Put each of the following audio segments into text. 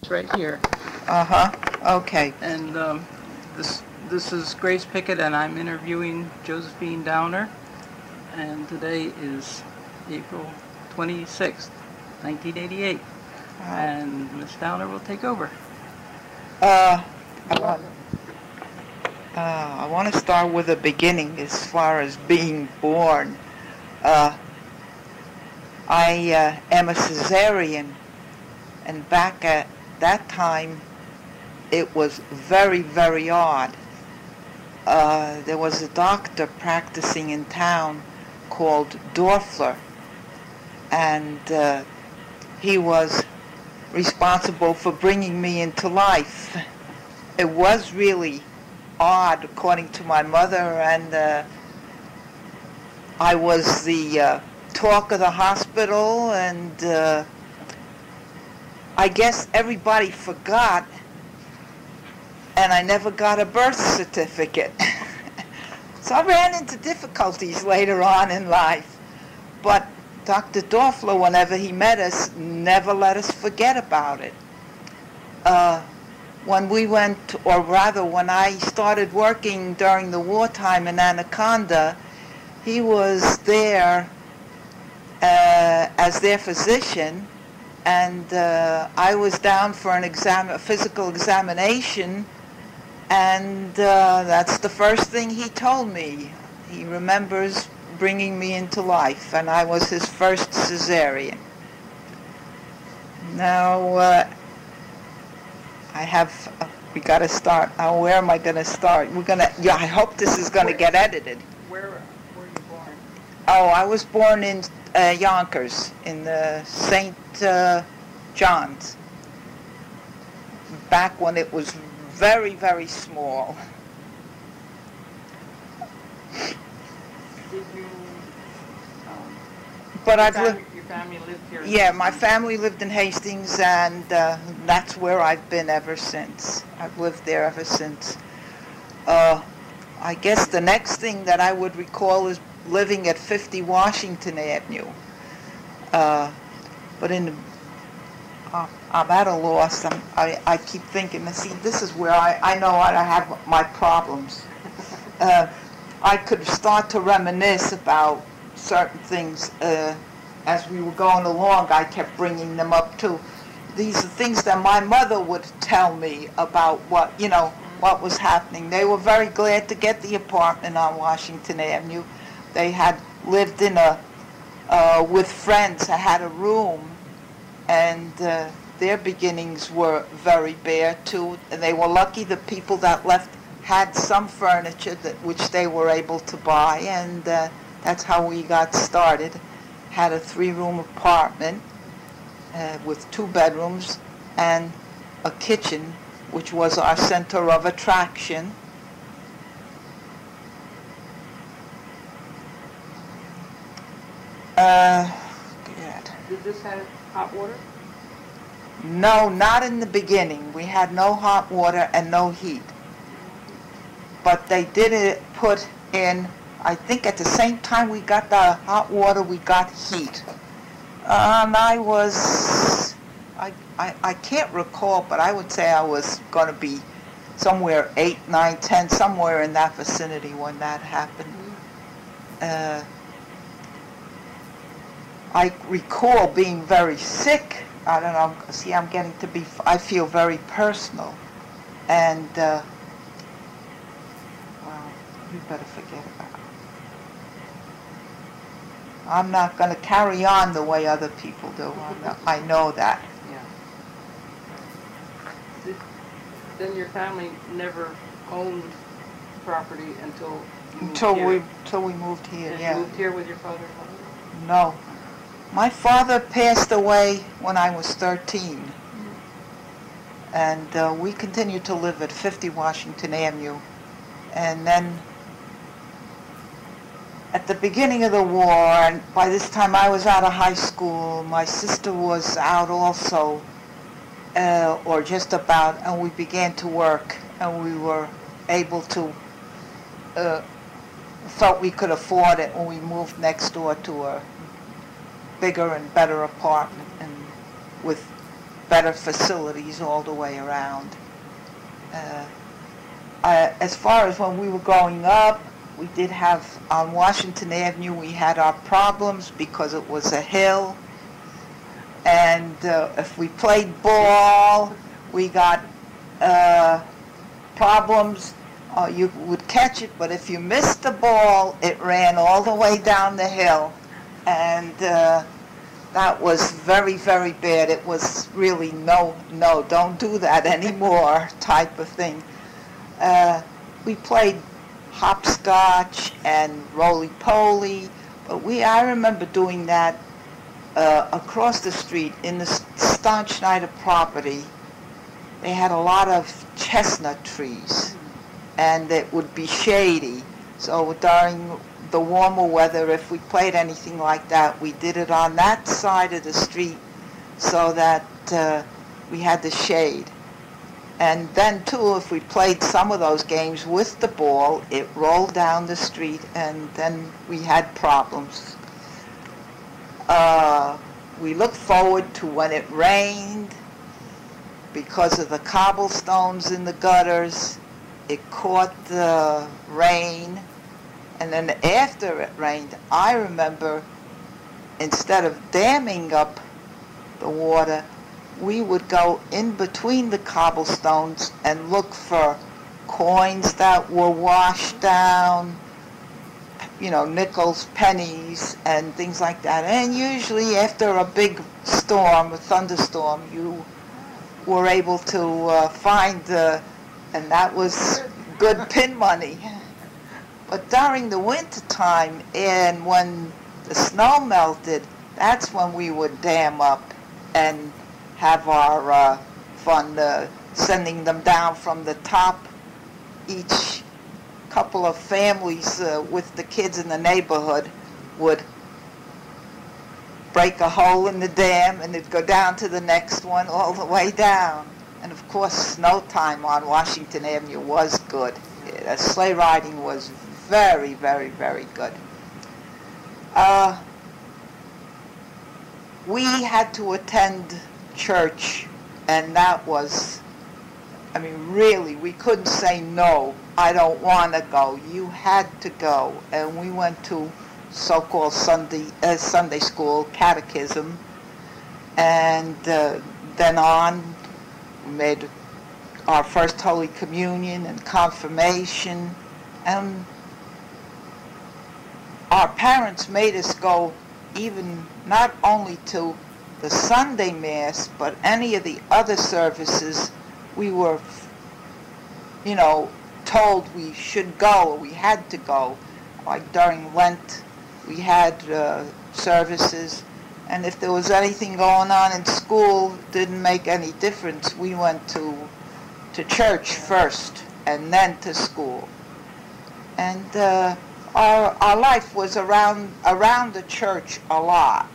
It's right here. Uh-huh. Okay. And this is Grace Pickett, and I'm interviewing Josephine Downar. And today is April 26th, 1988. And Miss Downar will take over. I want to start with the beginning as far as being born. I am a cesarean, and back at that time, it was very, very odd. There was a doctor practicing in town called Dorfler, and he was responsible for bringing me into life. It was really odd, according to my mother, and I was the talk of the hospital, and I guess everybody forgot, and I never got a birth certificate. So I ran into difficulties later on in life. But Dr. Dorfler, whenever he met us, never let us forget about it. When we went, or rather when I started working during the wartime in Anaconda, he was there as their physician, and I was down for a physical examination, and that's the first thing he told me. He remembers bringing me into life, and I was his first cesarean. Now, we got to start. Now, where am I going to start? I hope this is going to get edited. Where were you born? Oh, I was born in Yonkers, in the St. John's, back when it was very, very small. Did you, But your family lived here? Yeah, my family lived in Hastings, and that's where I've been ever since. I've lived there ever since. I guess the next thing that I would recall is living at 50 Washington Avenue. But I'm at a loss. I keep thinking, see, this is where I know I have my problems. I could start to reminisce about certain things. As we were going along, I kept bringing them up too. These are things that my mother would tell me about what was happening. They were very glad to get the apartment on Washington Avenue. They had lived with friends. I had a room, and their beginnings were very bare too. And they were lucky the people that left had some furniture which they were able to buy, and that's how we got started. Had a 3-room apartment with 2 bedrooms and a kitchen, which was our center of attraction. Did this have hot water? No, not in the beginning. We had no hot water and no heat. But they did put in, I think at the same time we got the hot water, we got heat. And I can't recall, but I would say I was going to be somewhere 8, 9, 10, somewhere in that vicinity when that happened. I recall being very sick. I don't know, see, I feel very personal. And, well, you better forget about it. I'm not going to carry on the way other people do. I know that. Yeah. Then your family never owned property until we moved here. And yeah. You moved here with your father and mother? No. My father passed away when I was 13. And we continued to live at 50 Washington Avenue. And then at the beginning of the war, and by this time I was out of high school, my sister was out also, or just about, and we began to work, and we were able to, felt we could afford it when we moved next door to a bigger and better apartment and with better facilities all the way around. As far as when we were growing up, we did have, on Washington Avenue, we had our problems because it was a hill. And if we played ball, we got problems. You would catch it, but if you missed the ball, it ran all the way down the hill. And that was very, very bad. It was really no, don't do that anymore type of thing. We played hopscotch and roly-poly, but I remember doing that across the street in the Steinschneider property. They had a lot of chestnut trees, and it would be shady. So during the warmer weather, if we played anything like that, we did it on that side of the street so that we had the shade. And then, too, if we played some of those games with the ball, it rolled down the street, and then we had problems. We looked forward to when it rained because of the cobblestones in the gutters. It caught the rain, and then after it rained, I remember instead of damming up the water, we would go in between the cobblestones and look for coins that were washed down, nickels, pennies, and things like that. And usually after a big storm, a thunderstorm, you were able to find and that was good pin money. But during the winter time and when the snow melted, that's when we would dam up and have our fun, sending them down from the top. Each couple of families with the kids in the neighborhood would break a hole in the dam, and it'd go down to the next one all the way down. And of course, snow time on Washington Avenue was good. Sleigh riding was very, very, very good. We had to attend church, and that was, really, we couldn't say no, I don't want to go. You had to go. And we went to so-called Sunday school, catechism, and then on, we made our first Holy Communion and confirmation, and our parents made us go even not only to the Sunday Mass, but any of the other services. We were, told we should go, or we had to go. Like during Lent, we had services, and if there was anything going on in school, it didn't make any difference. We went to church first, and then to school. And our life was around the church a lot.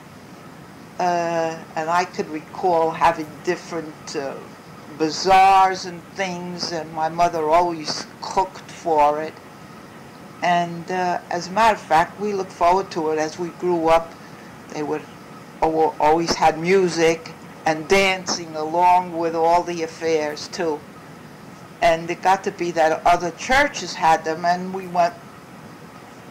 And I could recall having different bazaars and things, and my mother always cooked for it. And as a matter of fact, we looked forward to it as we grew up. They would always had music and dancing along with all the affairs too. And it got to be that other churches had them, and we went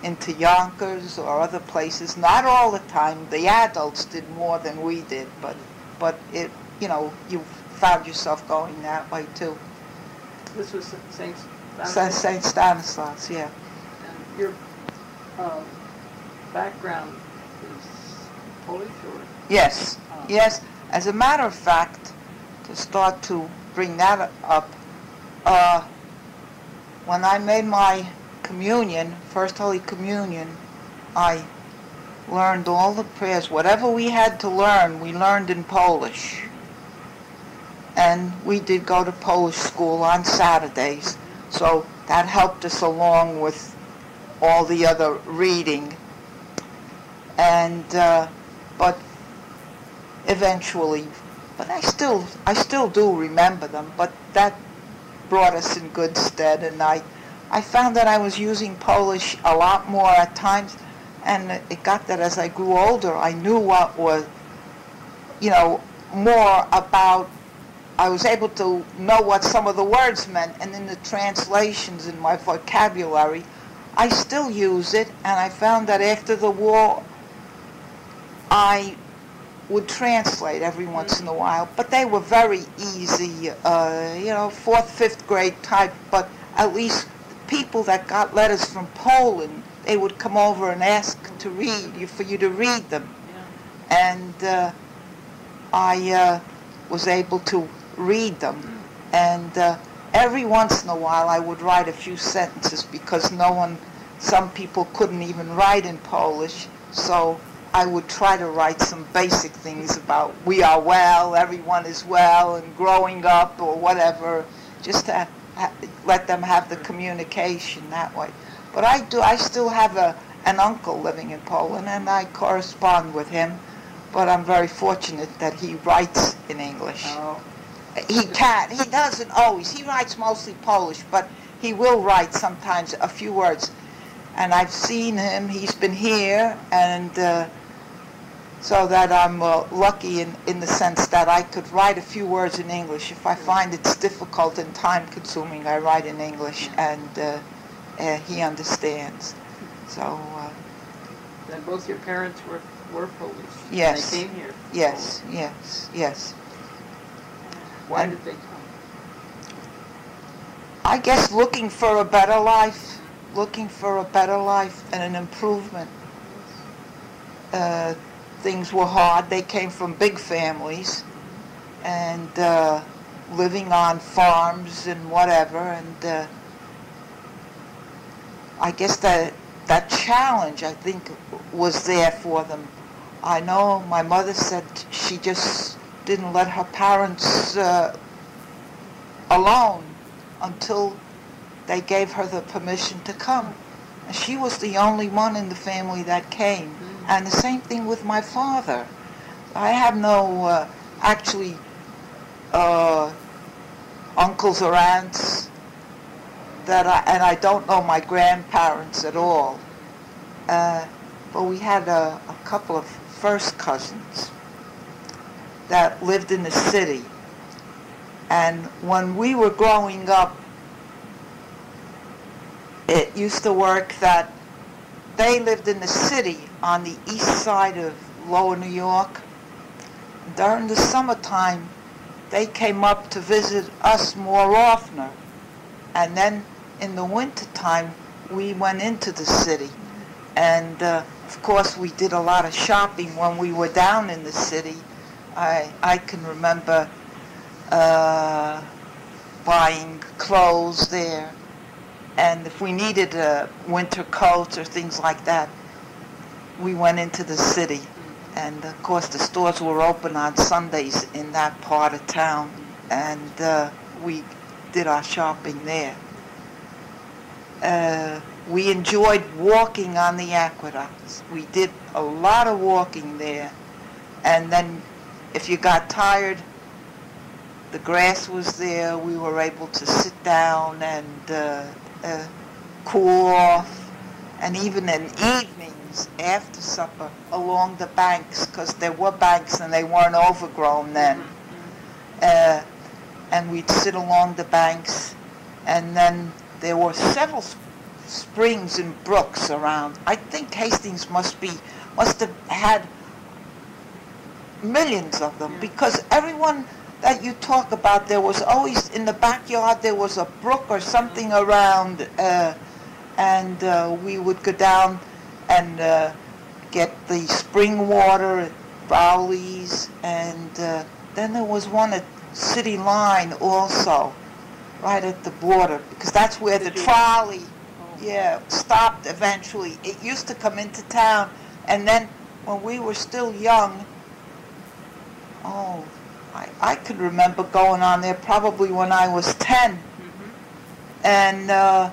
into Yonkers or other places. Not all the time. The adults did more than we did, but it, you found yourself going that way too. This was St. Stanislaus? St. Stanislaus, yeah. And your background is Polish, or? Yes, yes. As a matter of fact, to start to bring that up, when I made my communion, First Holy Communion, I learned all the prayers. Whatever we had to learn, we learned in Polish. And we did go to Polish school on Saturdays, so that helped us along with all the other reading. And but eventually, but I still do remember them, but that brought us in good stead, and I found that I was using Polish a lot more at times, and it got that as I grew older, I knew what was, more about I was able to know what some of the words meant, and in the translations in my vocabulary, I still use it, and I found that after the war, I would translate every once in a while, but they were very easy, 4th, 5th grade type, but at least people that got letters from Poland, they would come over and ask for you to read them. Yeah. And I was able to read them. And every once in a while I would write a few sentences because some people couldn't even write in Polish, so I would try to write some basic things about we are well, everyone is well, and growing up or whatever, just to let them have the communication that way. But I still have an uncle living in Poland, and I correspond with him, but I'm very fortunate that he writes in English. Oh. He doesn't always. He writes mostly Polish, but he will write sometimes a few words. And I've seen him, he's been here, and so that I'm lucky in the sense that I could write a few words in English. If I find it's difficult and time-consuming, I write in English, and he understands. So. And both your parents were Polish. Yes. They came here. Yes, Poland. yes. Why did they come? I guess looking for a better life and an improvement. Things were hard. They came from big families and living on farms and whatever, and I guess that challenge, I think, was there for them. I know my mother said she just didn't let her parents alone until they gave her the permission to come. And she was the only one in the family that came. And the same thing with my father. I have no uncles or aunts and I don't know my grandparents at all. But we had a couple of first cousins that lived in the city. And when we were growing up, it used to work that they lived in the city on the east side of Lower New York. During the summertime, they came up to visit us more often. And then in the wintertime, we went into the city. And of course, we did a lot of shopping when we were down in the city. I can remember buying clothes there. And if we needed winter coats or things like that, we went into the city. And of course, the stores were open on Sundays in that part of town. And we did our shopping there. We enjoyed walking on the aqueducts. We did a lot of walking there. And then if you got tired, the grass was there. We were able to sit down and cool off. And even in evenings, after supper, along the banks, because there were banks and they weren't overgrown then. And we'd sit along the banks, and then there were several springs and brooks around. I think Hastings must have had millions of them, because everyone that you talk about, there was always in the backyard there was a brook or something around, and we would go down and get the spring water at Rowley's, and then there was one at City Line also, right at the border, because that's where the trolley stopped eventually. It used to come into town, and then when we were still young, I could remember going on there probably when I was 10, and the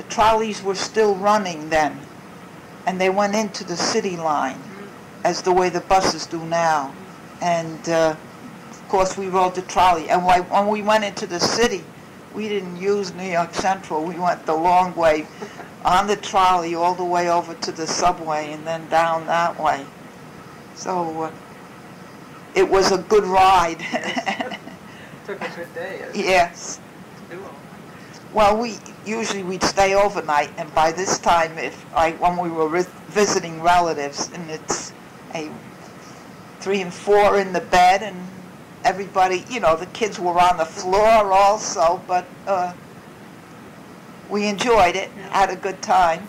trolleys were still running then, and they went into the City Line as the way the buses do now. And of course we rode the trolley, and when we went into the city, we didn't use New York Central. We went the long way on the trolley all the way over to the subway and then down that way. So it was a good ride. Took a good day. Yes. To do all. Well, we'd stay overnight, and by this time, when we were visiting relatives, and it's 3 and 4 in the bed, and everybody, the kids were on the floor also, but we enjoyed it, had a good time.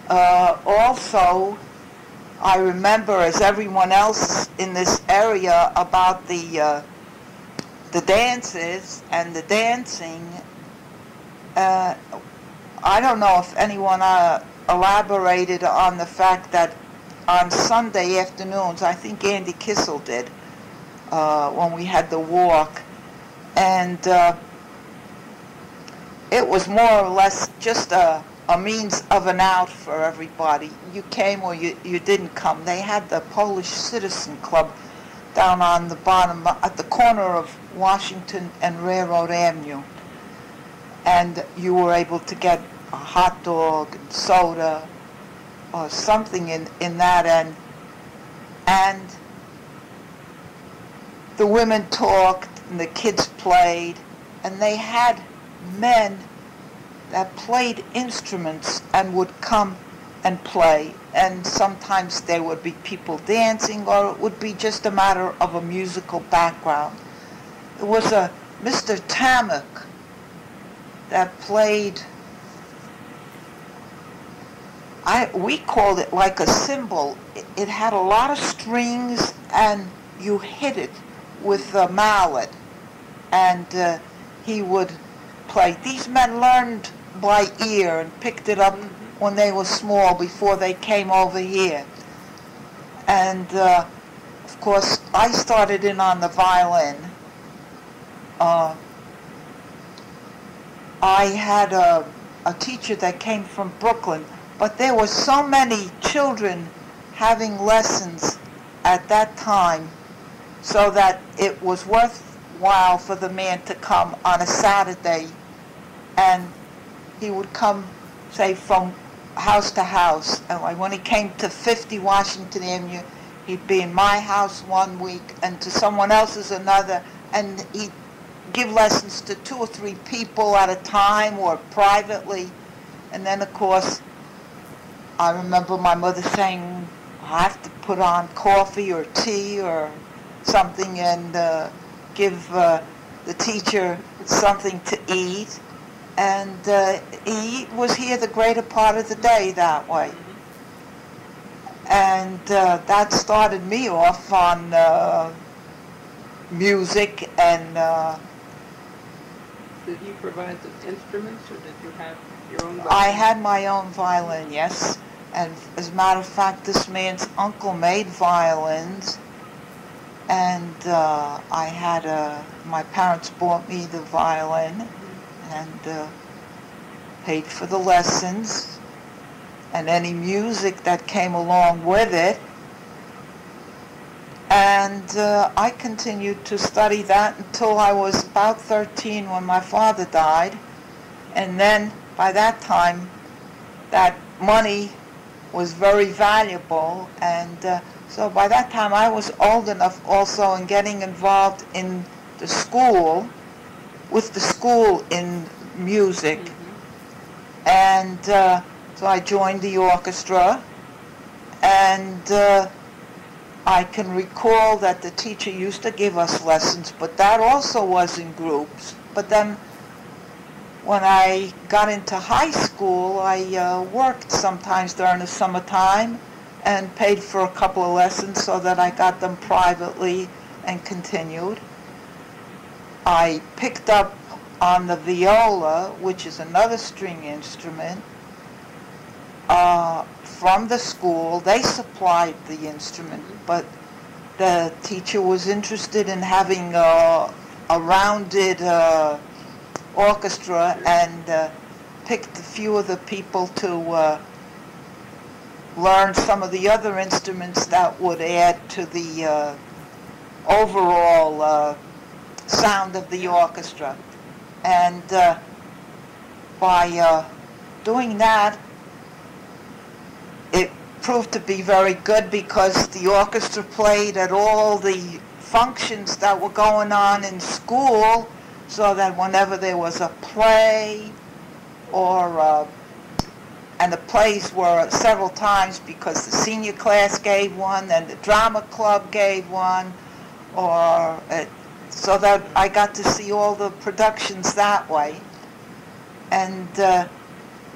Also, I remember, as everyone else in this area, about the dances and the dancing. I don't know if anyone elaborated on the fact that on Sunday afternoons, I think Andy Kissel did, when we had the walk, and it was more or less just a means of an out for everybody. You came or you didn't come. They had the Polish Citizen Club down on the bottom, at the corner of Washington and Railroad Avenue. And you were able to get a hot dog and soda or something in that end. And the women talked and the kids played, and they had men that played instruments and would come and play, and sometimes there would be people dancing, or it would be just a matter of a musical background. It was a Mr. Tammock that played, we called it like a cymbal. It had a lot of strings, and you hit it with a mallet, and he would play. These men learned by ear and picked it up when they were small, before they came over here. And of course, I started in on the violin. I had a teacher that came from Brooklyn, but there were so many children having lessons at that time, so that it was worthwhile for the man to come on a Saturday, and he would come, say, from house to house. And when he came to 50 Washington Avenue, he'd be in my house one week and to someone else's another, and he'd give lessons to 2 or 3 people at a time or privately. And then, of course, I remember my mother saying, I have to put on coffee or tea or something and give the teacher something to eat. And he was here the greater part of the day that way. And that started me off on music. And did he provide the instruments, or did you have your own violin? I had my own violin, yes. And as a matter of fact, this man's uncle made violins. And I had my parents bought me the violin and paid for the lessons and any music that came along with it. And I continued to study that until I was about 13 when my father died. And then by that time, that money was very valuable. And so by that time I was old enough also in getting involved in the school, with the school in music. And so I joined the orchestra, and I can recall that the teacher used to give us lessons, but that also was in groups. But then when I got into high school, I worked sometimes during the summertime and paid for a couple of lessons so that I got them privately and continued. I picked up on the viola, which is another string instrument, from the school. They supplied the instrument, but the teacher was interested in having a rounded orchestra, and picked a few of the people to learn some of the other instruments that would add to the overall sound of the orchestra. And by doing that, it proved to be very good, because the orchestra played at all the functions that were going on in school, so that whenever there was a play or and the plays were several times because the senior class gave one and the drama club gave one, or so that I got to see all the productions that way. And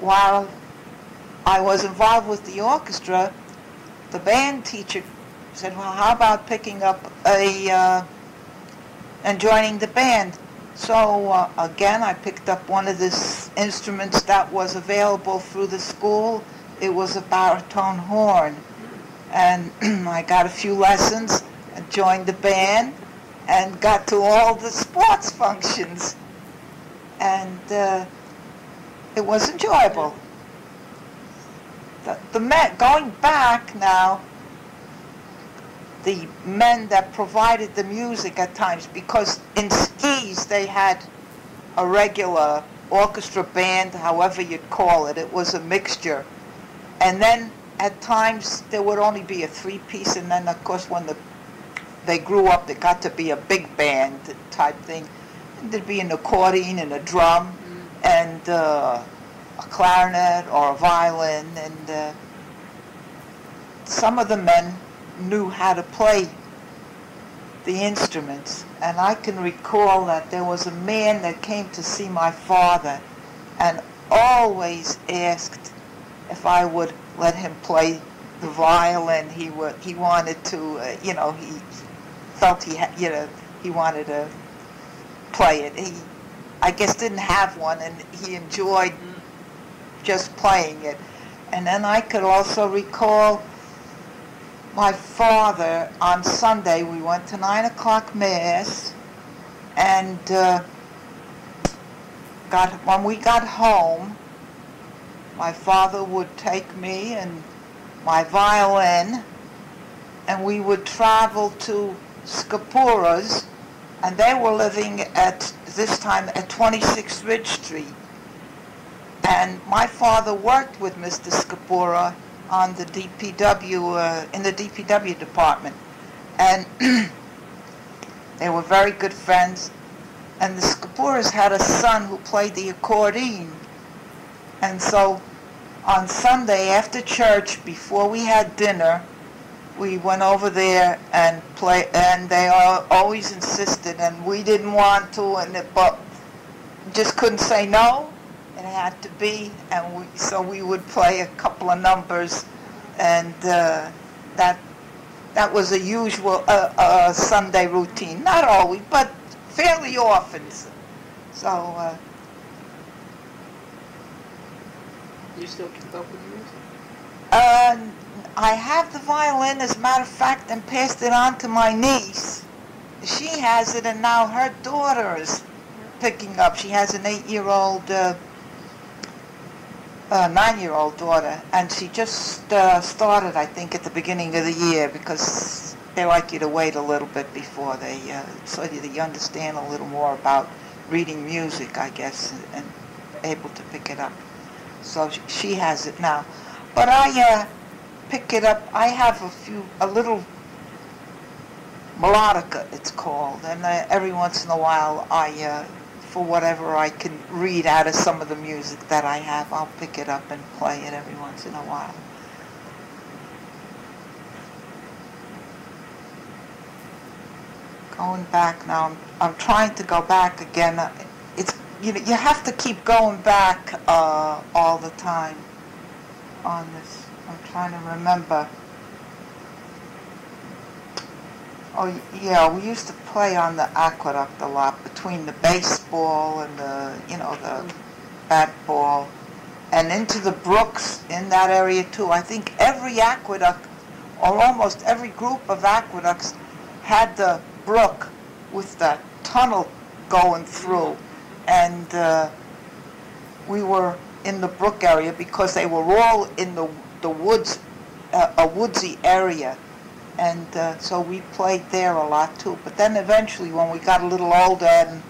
while I was involved with the orchestra, the band teacher said, well, how about picking up and joining the band? So again, I picked up one of the instruments that was available through the school. It was a baritone horn. And I got a few lessons and joined the band and got to all the sports functions. And it was enjoyable. Going back now, the men that provided the music at times, because in skis they had a regular orchestra band, however you'd call it. It was a mixture. And then at times there would only be a three-piece, and then of course when they grew up, it got to be a big band type thing. And there'd be an accordion and a drum and a clarinet or a violin, and some of the men knew how to play the instruments. And I can recall that there was a man that came to see my father and always asked if I would let him play the violin. He wanted to, he felt he wanted to play it. He, I guess, didn't have one, and he enjoyed just playing it. And then I could also recall my father, on Sunday, we went to 9 o'clock Mass, and when we got home, my father would take me and my violin, and we would travel to Scapura's, and they were living at this time at 26 Ridge Street. And my father worked with Mr. Scapura on the DPW, in the DPW department. And they were very good friends. And the Scapuras had a son who played the accordion. And so on Sunday after church, before we had dinner, we went over there and played, and they always insisted, and we didn't want to, but just couldn't say no. It had to be, and so we would play a couple of numbers, and that was a usual Sunday routine. Not always, but fairly often. So. You still keep up with music? I have the violin, as a matter of fact, and passed it on to my niece. She has it, and now her daughter is picking up. She has an 8-year-old. 9-year-old daughter, and she just started, I think, at the beginning of the year, because they like you to wait a little bit before they, so you understand a little more about reading music, I guess, and able to pick it up. So she has it now. But I pick it up, I have a little melodica, it's called, and every once in a while for whatever I can read out of some of the music that I have, I'll pick it up and play it every once in a while. Going back now, I'm trying to go back again. It's you have to keep going back all the time on this. I'm trying to remember. Oh, yeah, we used to play on the aqueduct a lot, between the baseball and the bat ball, and into the brooks in that area too. I think every aqueduct, or almost every group of aqueducts, had the brook with the tunnel going through, and we were in the brook area because they were all in the woods, a woodsy area. And so we played there a lot too. But then eventually, when we got a little older and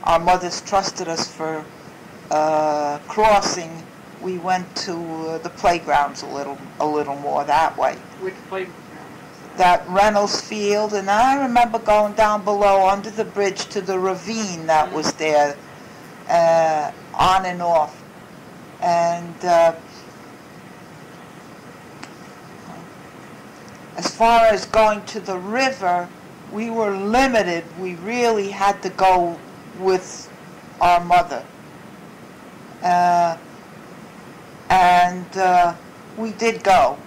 our mothers trusted us for crossing, we went to the playgrounds a little more that way. Which playground? that Reynolds Field, and I remember going down below under the bridge to the ravine that was there, on and off. And as far as going to the river, we were limited. We really had to go with our mother. And we did go,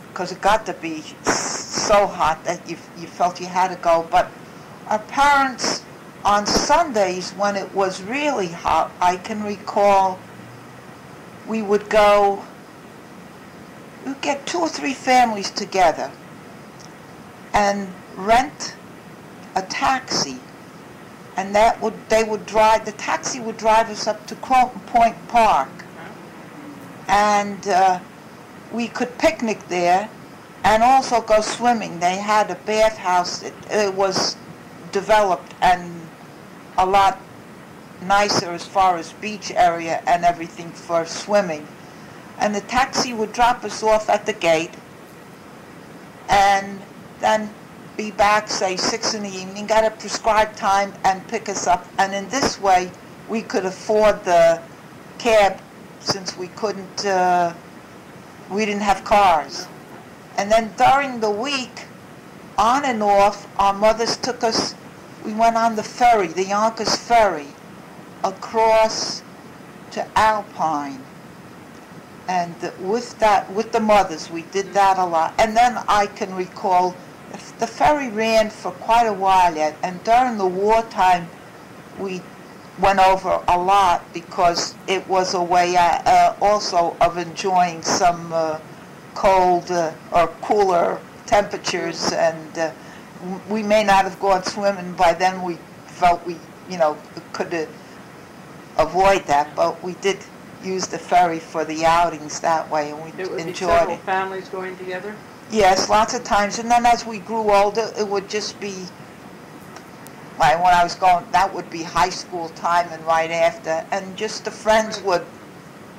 because it got to be so hot that you felt you had to go. But our parents, on Sundays when it was really hot, I can recall we would go, we'd get 2 or 3 families together and rent a taxi, and the taxi would drive us up to Croton Point Park, and we could picnic there and also go swimming. They had a bathhouse. It was developed and a lot nicer as far as beach area and everything for swimming. And the taxi would drop us off at the gate and then be back, say, 6 in the evening, got a prescribed time, and pick us up. And in this way, we could afford the cab, since we didn't have cars. And then during the week, on and off, our mothers took us, we went on the ferry, the Yonkers Ferry, across to Alpine. And with the mothers, we did that a lot. And then I can recall, the ferry ran for quite a while yet, and during the wartime, we went over a lot because it was a way also of enjoying some cold or cooler temperatures, and we may not have gone swimming by then. We felt we could avoid that, but we did use the ferry for the outings that way, and we enjoyed it. It would be several families going together? Yes, lots of times. And then as we grew older, it would just be, when I was going, that would be high school time and right after, and just the friends would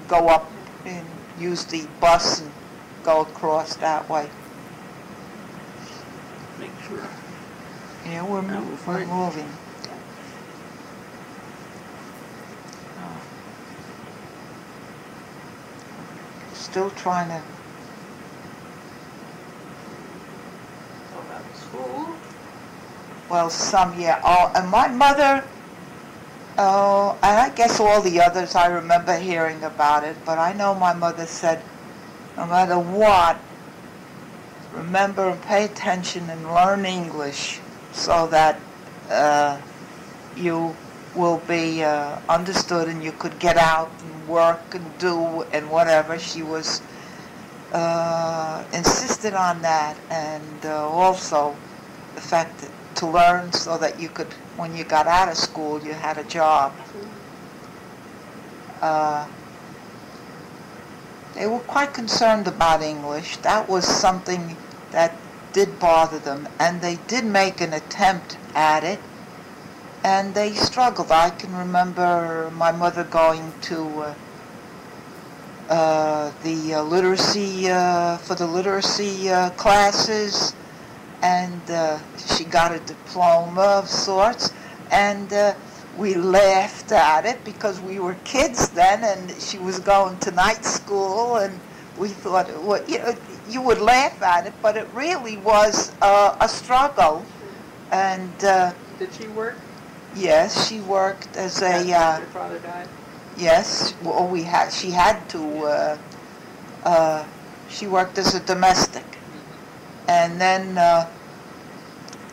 go up and use the bus and go across that way. Make sure. Yeah, we're moving. Still trying to. About school? Well, some, yeah. Oh, and my mother, and I guess all the others, I remember hearing about it, but I know my mother said, no matter what, remember and pay attention and learn English so that you will be understood and you could get out and work and do and whatever. She was insisted on that, and also the fact that to learn so that you could, when you got out of school, you had a job. They were quite concerned about English. That was something that did bother them, and they did make an attempt at it, and they struggled. I can remember my mother going to the literacy classes, and she got a diploma of sorts, and we laughed at it because we were kids then, and she was going to night school, and we thought, well, you would laugh at it, but it really was a struggle. And did she work? Yes, she worked as a. Your father died? Yes, well, she had to. She worked as a domestic, and then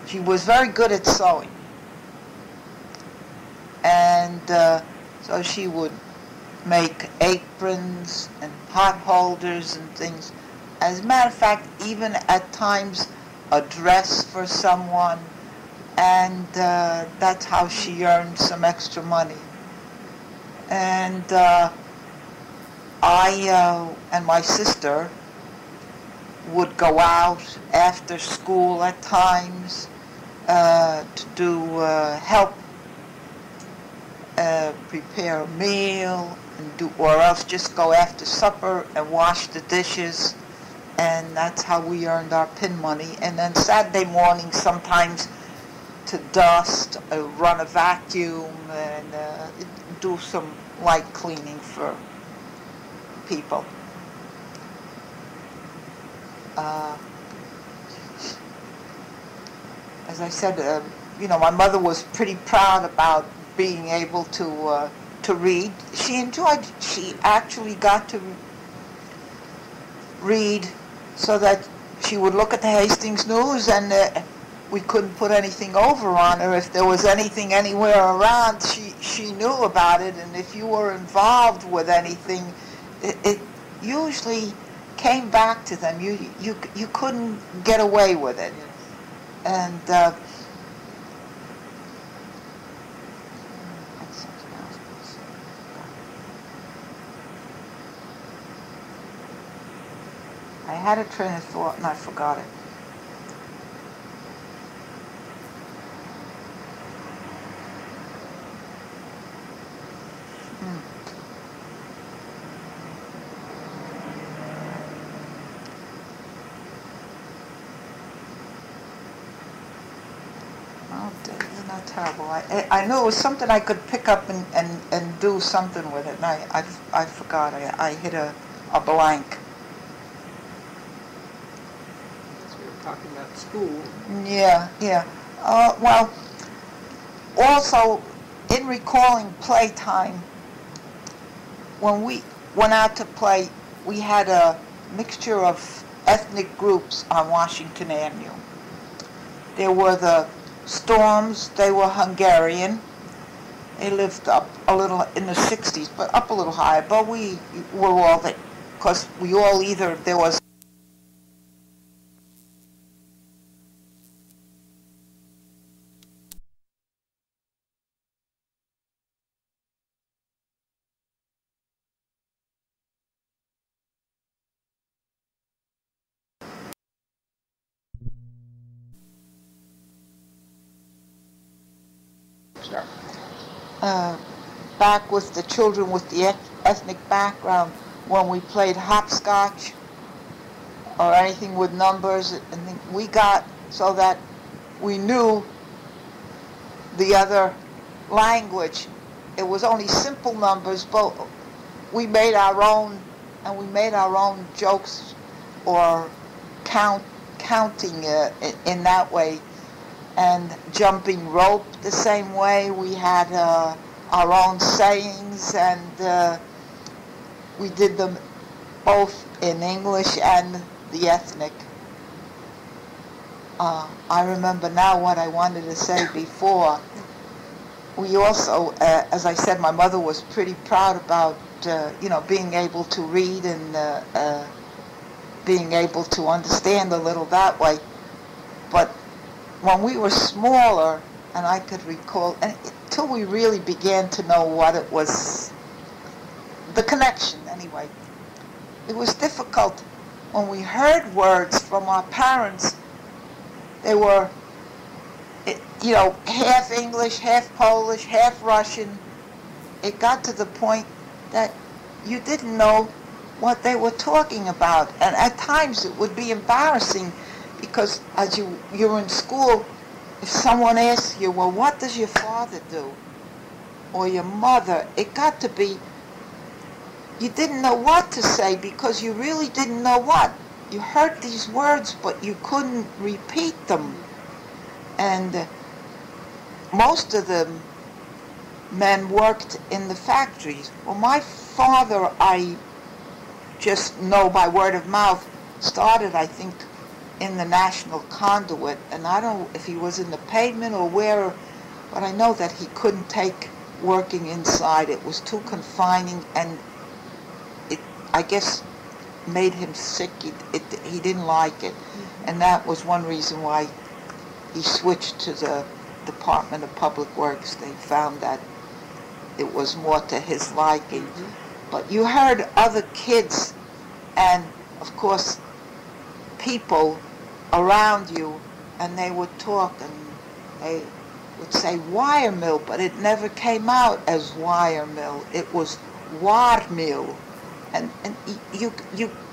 she was very good at sewing, and so she would make aprons and pot holders and things. As a matter of fact, even at times a dress for someone, and that's how she earned some extra money. And I and my sister would go out after school at times to do help prepare a meal, and or else just go after supper and wash the dishes and that's how we earned our pin money. And then Saturday morning, sometimes to dust, run a vacuum, and do some light cleaning for people. As I said, my mother was pretty proud about being able to read. She actually got to read so that she would look at the Hastings News, and we couldn't put anything over on her. If there was anything anywhere around, she knew about it, and if you were involved with anything, it usually came back to them. You couldn't get away with it. And I had a train of thought and I forgot it. Oh, isn't that terrible? I knew it was something I could pick up and do something with it, and I forgot. I hit a blank. We were talking about school. Yeah. Well, also, in recalling playtime, when we went out to play, we had a mixture of ethnic groups on Washington Avenue. There were the Storms. They were Hungarian. They lived up a little in the 60s, but up a little higher. But we were all there, because we all either, there was back with the children with the ethnic background, when we played hopscotch or anything with numbers, and we got so that we knew the other language. It was only simple numbers, but we made our own, and we made our own jokes or counting in that way. And jumping rope the same way. We had our own sayings, and we did them both in English and the ethnic. I remember now what I wanted to say before. We also, as I said, my mother was pretty proud about being able to read and being able to understand a little that way. But when we were smaller, and I could recall, until we really began to know what it was, the connection anyway, it was difficult when we heard words from our parents. They were, half English, half Polish, half Russian. It got to the point that you didn't know what they were talking about, and at times it would be embarrassing. Because as you're in school, if someone asks you, well, what does your father do? Or your mother, it got to be, you didn't know what to say because you really didn't know what. You heard these words, but you couldn't repeat them. And most of the men worked in the factories. Well, my father, I just know by word of mouth, started, I think, in the National Conduit, and I don't know if he was in the pavement or where, but I know that he couldn't take working inside. It was too confining, and it, I guess, made him sick. He didn't like it, and that was one reason why he switched to the Department of Public Works. They found that it was more to his liking. But you heard other kids, and of course people around you, and they would talk, and they would say wire mill, but it never came out as wire mill. It was war mill, and you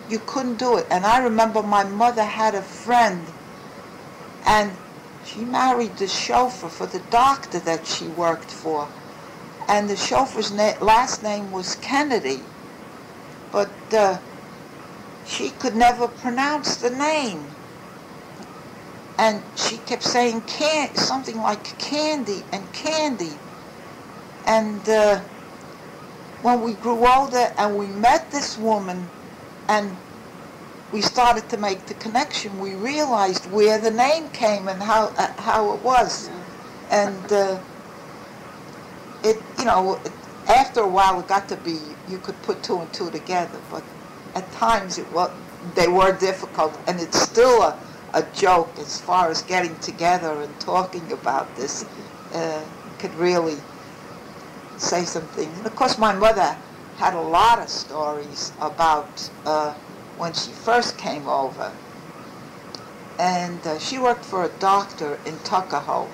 you couldn't do it. And I remember my mother had a friend, and she married the chauffeur for the doctor that she worked for. And the chauffeur's last name was Kennedy, but she could never pronounce the name. And she kept saying something like candy and candy. And when we grew older and we met this woman and we started to make the connection, we realized where the name came and how it was. And after a while it got to be, you could put two and two together, but at times they were difficult, and it's still a joke as far as getting together and talking about this. Could really say some things. And of course my mother had a lot of stories about when she first came over. And she worked for a doctor in Tuckahoe.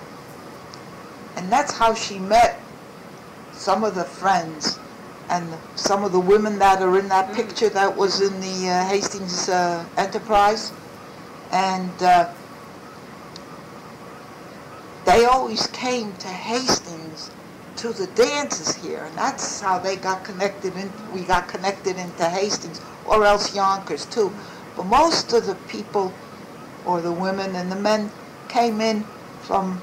And that's how she met some of the friends and some of the women that are in that picture that was in the Hastings Enterprise. And they always came to Hastings to the dances here, and that's how they got connected. We got connected into Hastings, or else Yonkers too. But most of the people, or the women and the men, came in from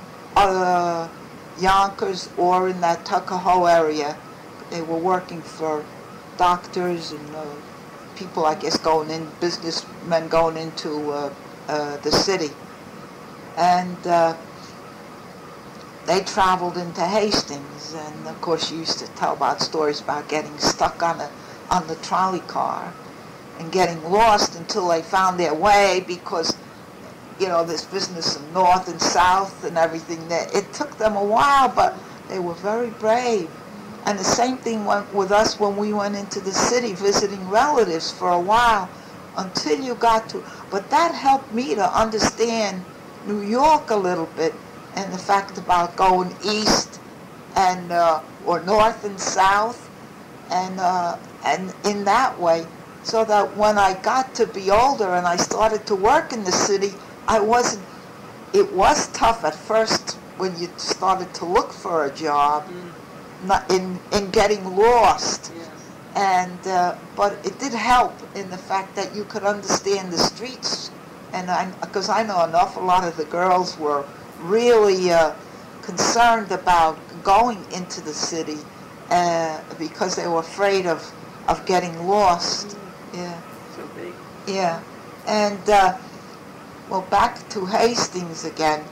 Yonkers or in that Tuckahoe area. They were working for doctors and people, I guess, businessmen going into the city. And they traveled into Hastings, and of course she used to tell about stories about getting stuck on the trolley car and getting lost until they found their way, because this business of north and south and everything, it took them a while, but they were very brave. And the same thing went with us when we went into the city visiting relatives for a while until you got to, but that helped me to understand New York a little bit, and the fact about going east and or north and south, and in that way, so that when I got to be older and I started to work in the city, it was tough at first when you started to look for a job, not in getting lost. Yes. And but it did help in the fact that you could understand the streets, and because I know an awful lot of the girls were really concerned about going into the city because they were afraid of getting lost. Yeah. So big. Yeah. And well, back to Hastings again.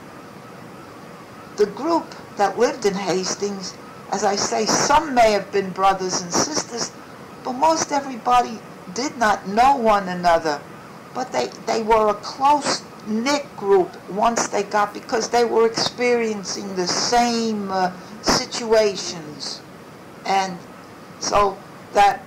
The group that lived in Hastings, as I say, some may have been brothers and sisters, but most everybody did not know one another. But they were a close-knit group once they got, because they were experiencing the same situations. And so that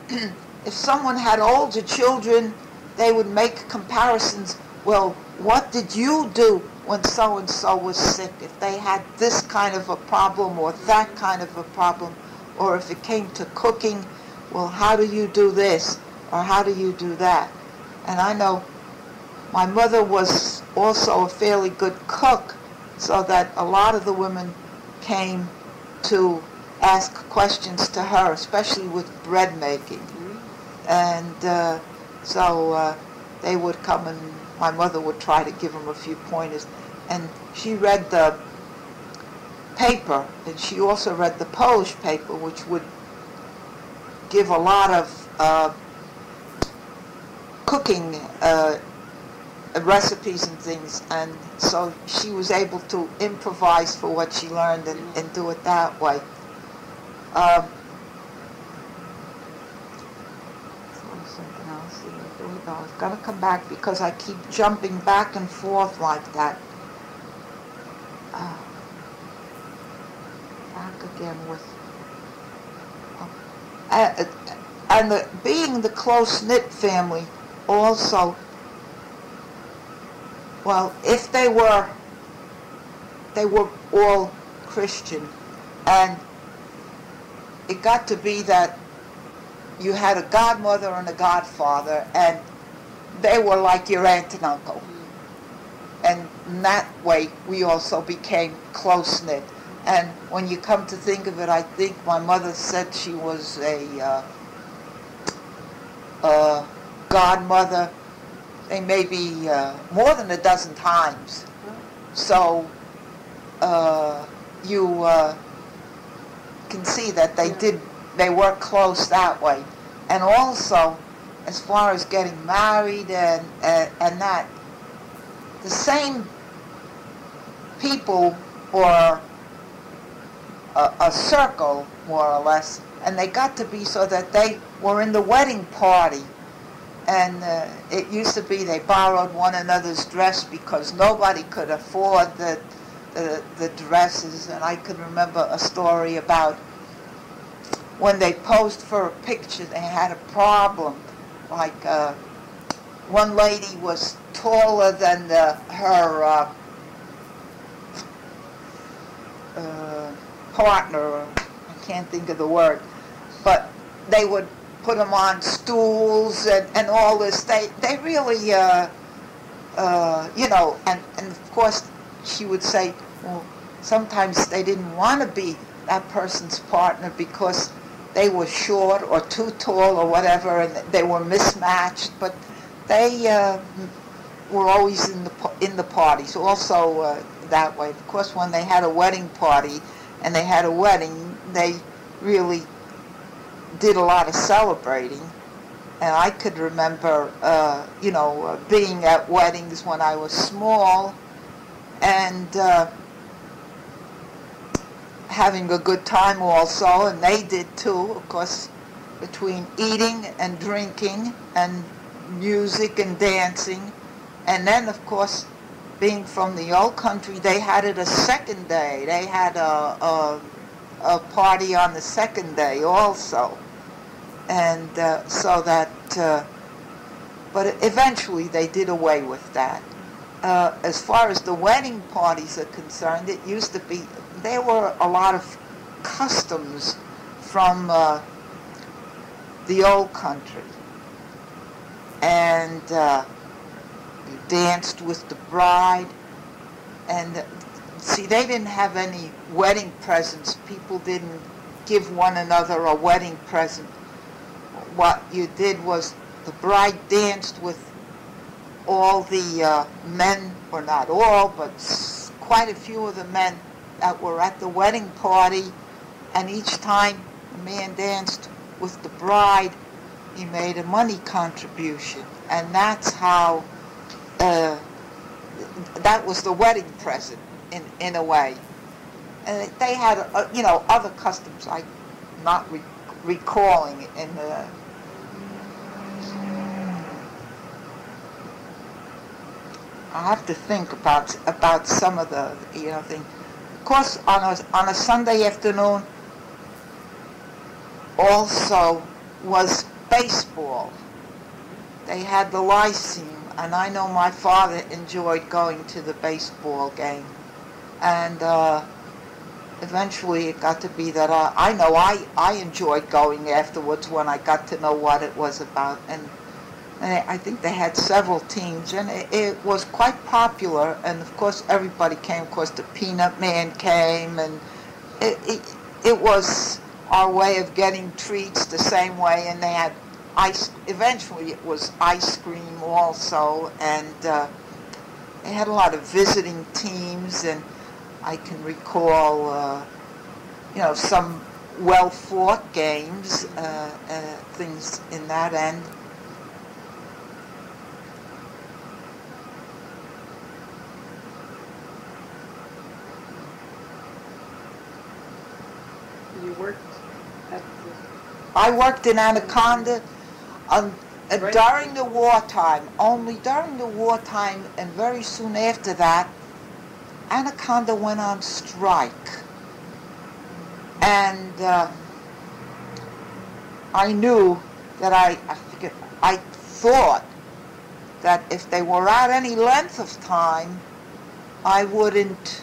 if someone had older children, they would make comparisons. Well, what did you do when so-and-so was sick? If they had this kind of a problem or that kind of a problem, or if it came to cooking, well, how do you do this or how do you do that? And I know my mother was also a fairly good cook, so that a lot of the women came to ask questions to her, especially with bread making. And so they would come, and my mother would try to give them a few pointers. And she read the paper, and she also read the Polish paper, which would give a lot of cooking recipes and things, and so she was able to improvise for what she learned and do it that way. Something else. Here we go. I've got to come back because I keep jumping back and forth like that. Back again with... and being the close-knit family also, well, if they were all Christian, and it got to be that you had a godmother and a godfather, and they were like your aunt and uncle. And in that way, we also became close-knit. And when you come to think of it, I think my mother said she was a godmother, maybe more than a dozen times. So you can see that they were close that way. And also, as far as getting married and that, the same people or a circle, more or less, and they got to be so that they were in the wedding party. And it used to be they borrowed one another's dress because nobody could afford the dresses. And I can remember a story about when they posed for a picture, they had a problem. Like one lady was taller than her partner, I can't think of the word, but they would put them on stools and all this. They really, you know, and of course she would say, well, sometimes they didn't want to be that person's partner because they were short or too tall or whatever, and they were mismatched, but they were always in the parties, also that way. Of course, when they had a wedding party and they had a wedding, they really did a lot of celebrating. And I could remember, you know, being at weddings when I was small and having a good time also, and they did too, of course, between eating and drinking and music and dancing. And then, of course, being from the old country, they had it a second day. They had a party on the second day also. And so that, but eventually they did away with that. As far as the wedding parties are concerned, it used to be, there were a lot of customs from the old country. And you danced with the bride. And see, they didn't have any wedding presents. People didn't give one another a wedding present. What you did was the bride danced with all the men, or not all, but quite a few of the men that were at the wedding party, and each time the man danced with the bride, he made a money contribution, and that's how, that was the wedding present, in a way. And they had, you know, other customs I'm not recalling in the... I have to think about some of the, you know, things. Of course, on a Sunday afternoon also was baseball. They had the Lyceum, and I know my father enjoyed going to the baseball game. And eventually it got to be that I know I enjoyed going afterwards when I got to know what it was about. And I think they had several teams, and it was quite popular. And of course, everybody came. Of course, the Peanut Man came, and it was our way of getting treats the same way. And they had ice. Eventually, it was ice cream also, and they had a lot of visiting teams. And I can recall, you know, some well-fought games, things in that end. You worked at I worked in Anaconda during the wartime, only during the wartime, and very soon after that, Anaconda went on strike. And I knew that I thought that if they were out any length of time, I wouldn't,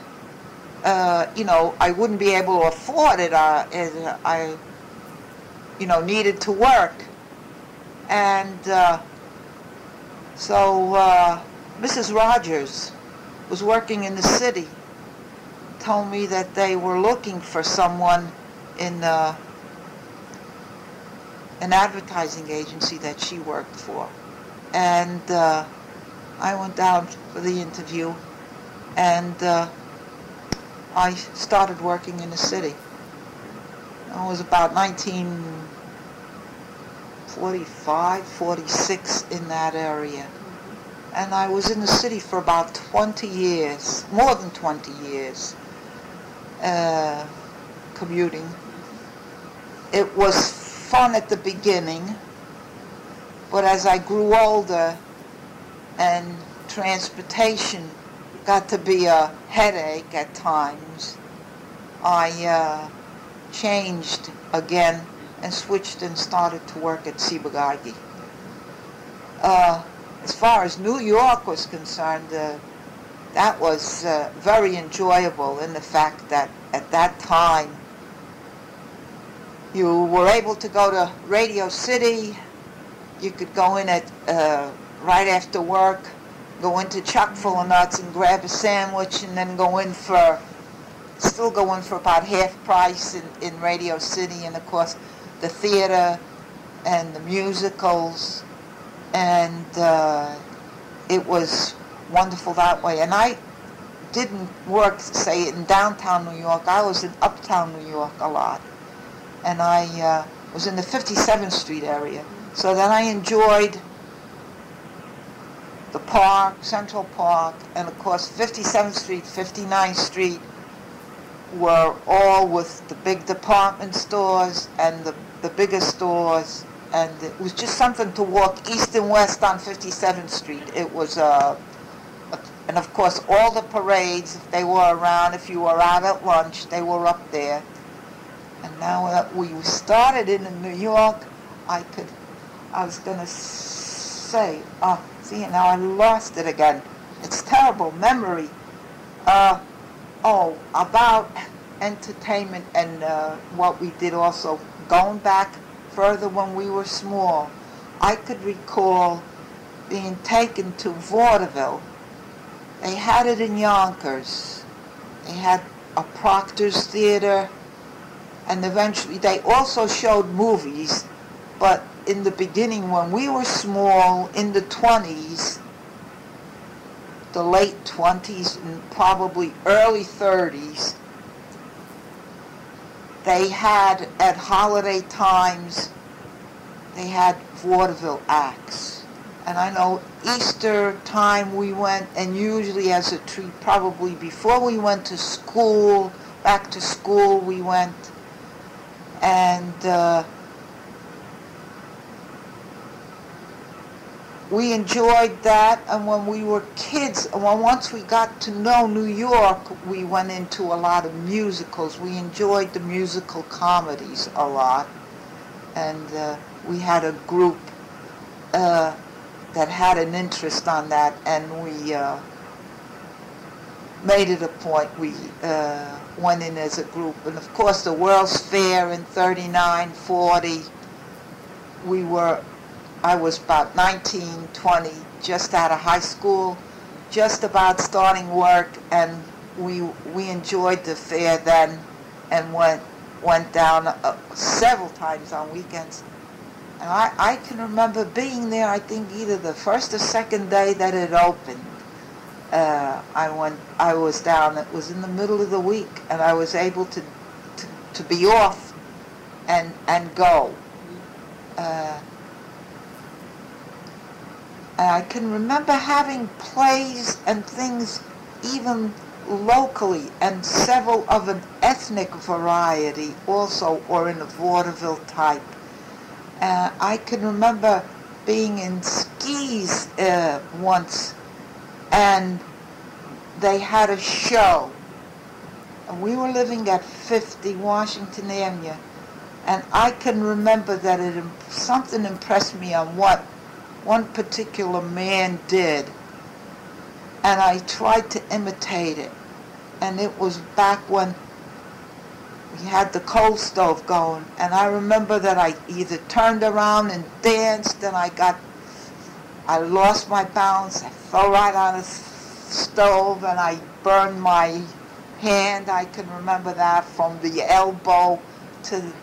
you know, I wouldn't be able to afford it. I, you know, needed to work. And So Mrs. Rogers was working in the city, told me that they were looking for someone in an advertising agency that she worked for. And I went down for the interview, and I started working in the city. It was about 1945, 46 in that area. And I was in the city for about 20 years, more than 20 years, commuting. It was fun at the beginning, but as I grew older and transportation got to be a headache at times, I changed again and switched and started to work at Ciba-Geigy. As far as New York was concerned, that was very enjoyable in the fact that at that time you were able to go to Radio City. You could go in at right after work, go into Chuck Full of Nuts and grab a sandwich, and then still go in for about half price in Radio City, and of course the theater and the musicals, and it was wonderful that way. And I didn't work, say, in downtown New York. I was in uptown New York a lot, and I was in the 57th Street area. So then I enjoyed the park, Central Park, and of course 57th Street, 59th Street were all with the big department stores and the bigger stores, and it was just something to walk east and west on 57th Street. It was and of course all the parades, if they were around, if you were out at lunch, they were up there. And now that we started in New York, I was going to say, see, now I lost it again. It's terrible memory. About entertainment and what we did also. Going back further when we were small, I could recall being taken to vaudeville. They had it in Yonkers. They had a Proctor's Theater, and eventually they also showed movies, but in the beginning when we were small, in the 20s, the late 20s and probably early 30s, they had, at holiday times, they had vaudeville acts. And I know Easter time we went, and usually as a treat, probably before we went to school, back to school we went, and we enjoyed that. And when we were kids, once we got to know New York, we went into a lot of musicals. We enjoyed the musical comedies a lot, and we had a group that had an interest on that, and we made it a point. We went in as a group. And of course the World's Fair in 39, 40, I was about 19, 20, just out of high school, just about starting work, and we enjoyed the fair then, and went down several times on weekends. And I can remember being there, I think either the first or second day that it opened. I was down, it was in the middle of the week, and I was able to be off and go. I can remember having plays and things even locally, and several of an ethnic variety also, or in a vaudeville type. I can remember being in Skis once, and they had a show. And we were living at 50 Washington Avenue, and I can remember that something impressed me on what one particular man did, and I tried to imitate it. And it was back when we had the coal stove going, and I remember that I either turned around and danced, and I got I lost my balance. I fell right on the stove, and I burned my hand. I can remember that from the elbow to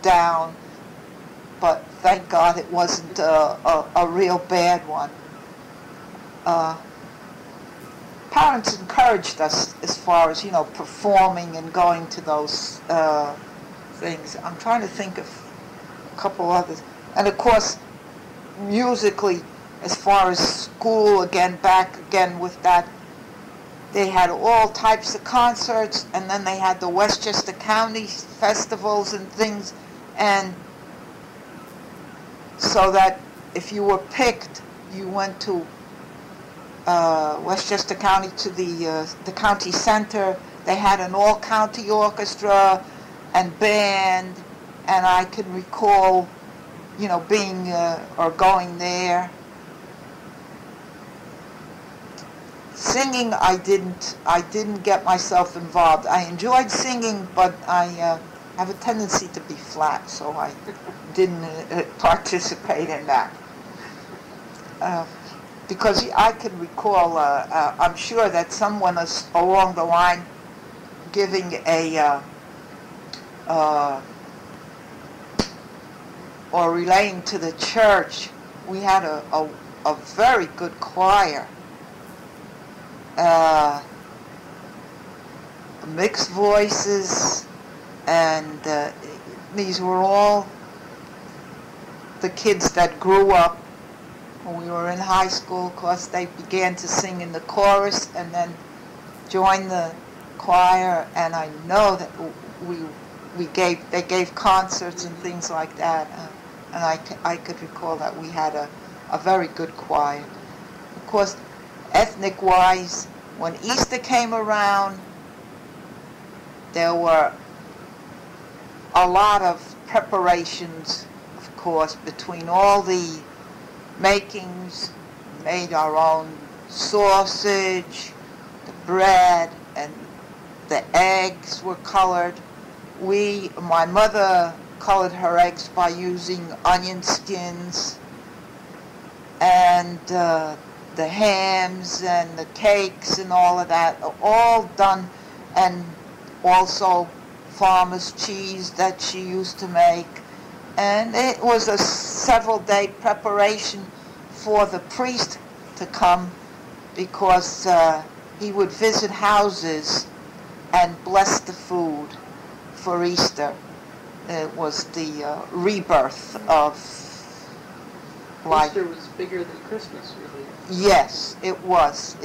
down. But thank God it wasn't a real bad one. Parents encouraged us as far as, performing and going to those things. I'm trying to think of a couple others. And of course, musically, as far as school, back again with that, they had all types of concerts, and then they had the Westchester County festivals and things, and so that if you were picked, you went to Westchester County to the county center. They had an all-county orchestra and band, and I can recall, being or going there. Singing, I didn't get myself involved. I enjoyed singing, but I have a tendency to be flat, so I didn't participate in that. Because I can recall, I'm sure that someone is along the line giving or relaying to the church. We had a very good choir. Mixed voices, and these were all the kids that grew up when we were in high school. Of course, they began to sing in the chorus and then joined the choir, and I know that they gave concerts and things like that, and I could recall that we had a very good choir. Of course, ethnic-wise, when Easter came around, there were a lot of preparations, of course, between all the makings. Made our own sausage, the bread, and the eggs were colored. My mother colored her eggs by using onion skins, and the hams and the cakes and all of that, all done, and also farmer's cheese that she used to make. And it was a several-day preparation for the priest to come, because he would visit houses and bless the food for Easter. It was the rebirth of life. Easter was bigger than Christmas, really. Yes, it was.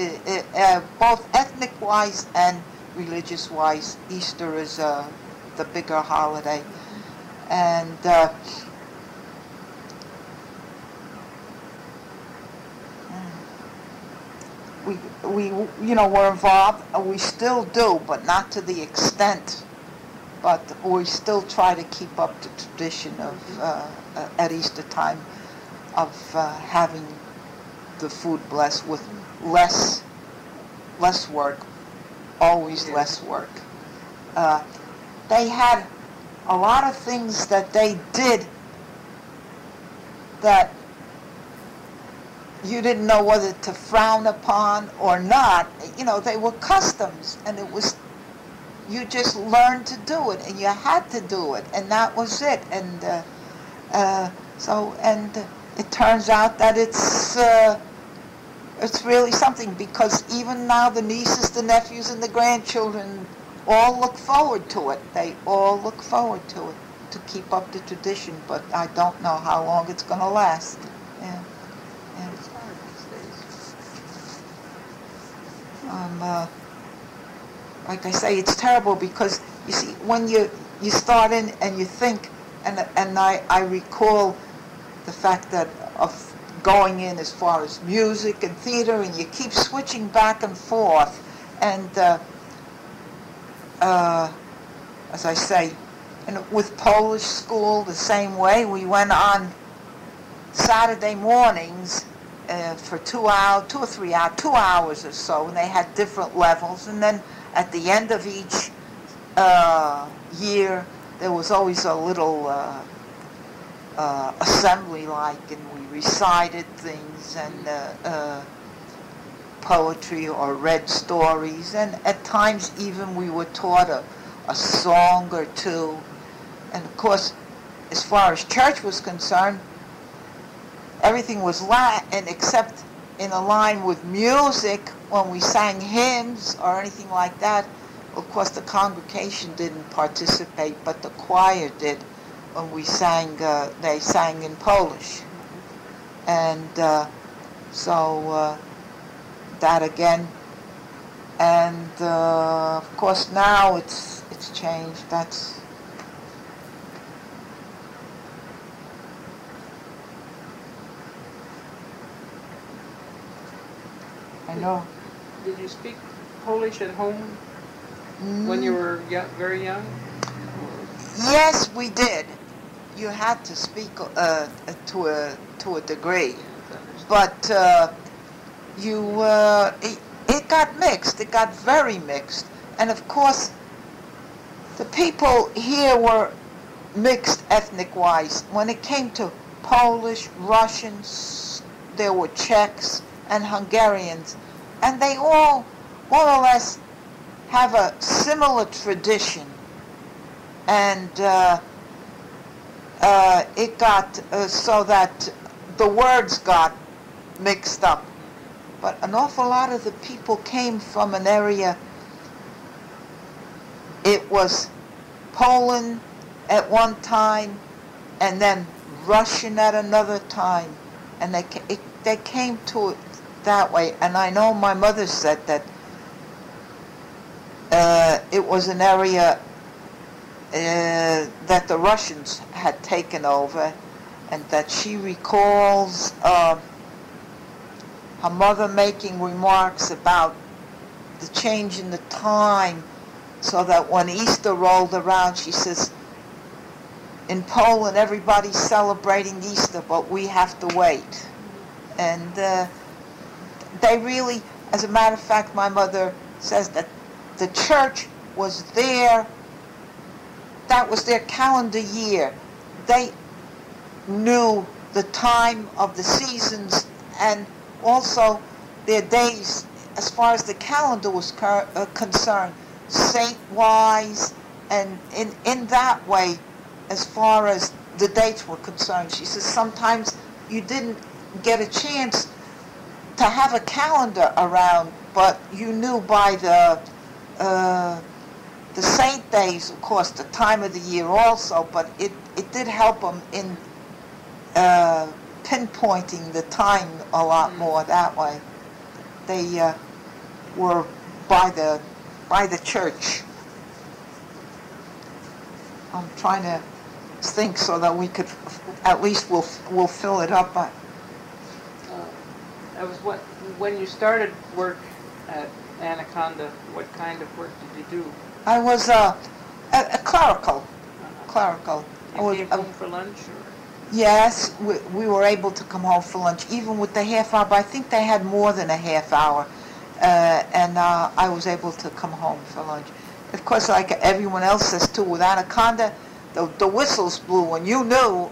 Both ethnic-wise and religious-wise, Easter is the bigger holiday. And we were involved. We still do, but not to the extent. But we still try to keep up the tradition of at Easter time of having the food blessed with less work, always less work. They had a lot of things that they did that you didn't know whether to frown upon or not. They were customs, and you just learned to do it, and you had to do it, and that was it. And it turns out that it's really something, because even now the nieces, the nephews, and the grandchildren all look forward to it. They all look forward to it, to keep up the tradition, but I don't know how long it's going to last. Yeah. It's hard these days. Like I say, it's terrible, because you see, when you start in and you think, and I recall the fact that of going in as far as music and theater, and you keep switching back and forth, and as I say, and with Polish school the same way. We went on Saturday mornings for 2 or 3 hours, 2 hours or so, and they had different levels, and then at the end of each year there was always a little assembly-like, and we recited things and poetry or read stories, and at times even we were taught a song or two. And of course, as far as church was concerned, everything was Latin except in a line with music. When we sang hymns or anything like that, of course the congregation didn't participate, but the choir did. When we sang, they sang in Polish. And so that again. And of course now it's changed. That's I know. Did you speak Polish at home when you were very young? Yes, we did. You had to speak to a degree, but it got mixed. It got very mixed, and of course, the people here were mixed ethnic-wise. When it came to Polish, Russians, there were Czechs and Hungarians, and they all more or less have a similar tradition. And it got so that the words got mixed up. But an awful lot of the people came from an area. It was Poland at one time, and then Russian at another time, and they came to it that way. And I know my mother said that it was an area that the Russians had taken over, and that she recalls her mother making remarks about the change in the time, so that when Easter rolled around, she says, in Poland everybody's celebrating Easter, but we have to wait. And they really, as a matter of fact, my mother says that the church was there. That was their calendar year. They knew the time of the seasons, and also their days, as far as the calendar was concerned, saint-wise, and in that way, as far as the dates were concerned. She says sometimes you didn't get a chance to have a calendar around, but you knew by the saint days, of course, the time of the year also, but it did help them in pinpointing the time a lot more that way. They were by the church. I'm trying to think so that we could, at least we'll fill it up. That was when you started work at Anaconda, what kind of work did you do? I was a clerical. Clerical. You came home for lunch? Or? Yes, we were able to come home for lunch, even with the half hour, but I think they had more than a half hour, and I was able to come home for lunch. Of course, like everyone else says too, with Anaconda, the whistles blew, and you knew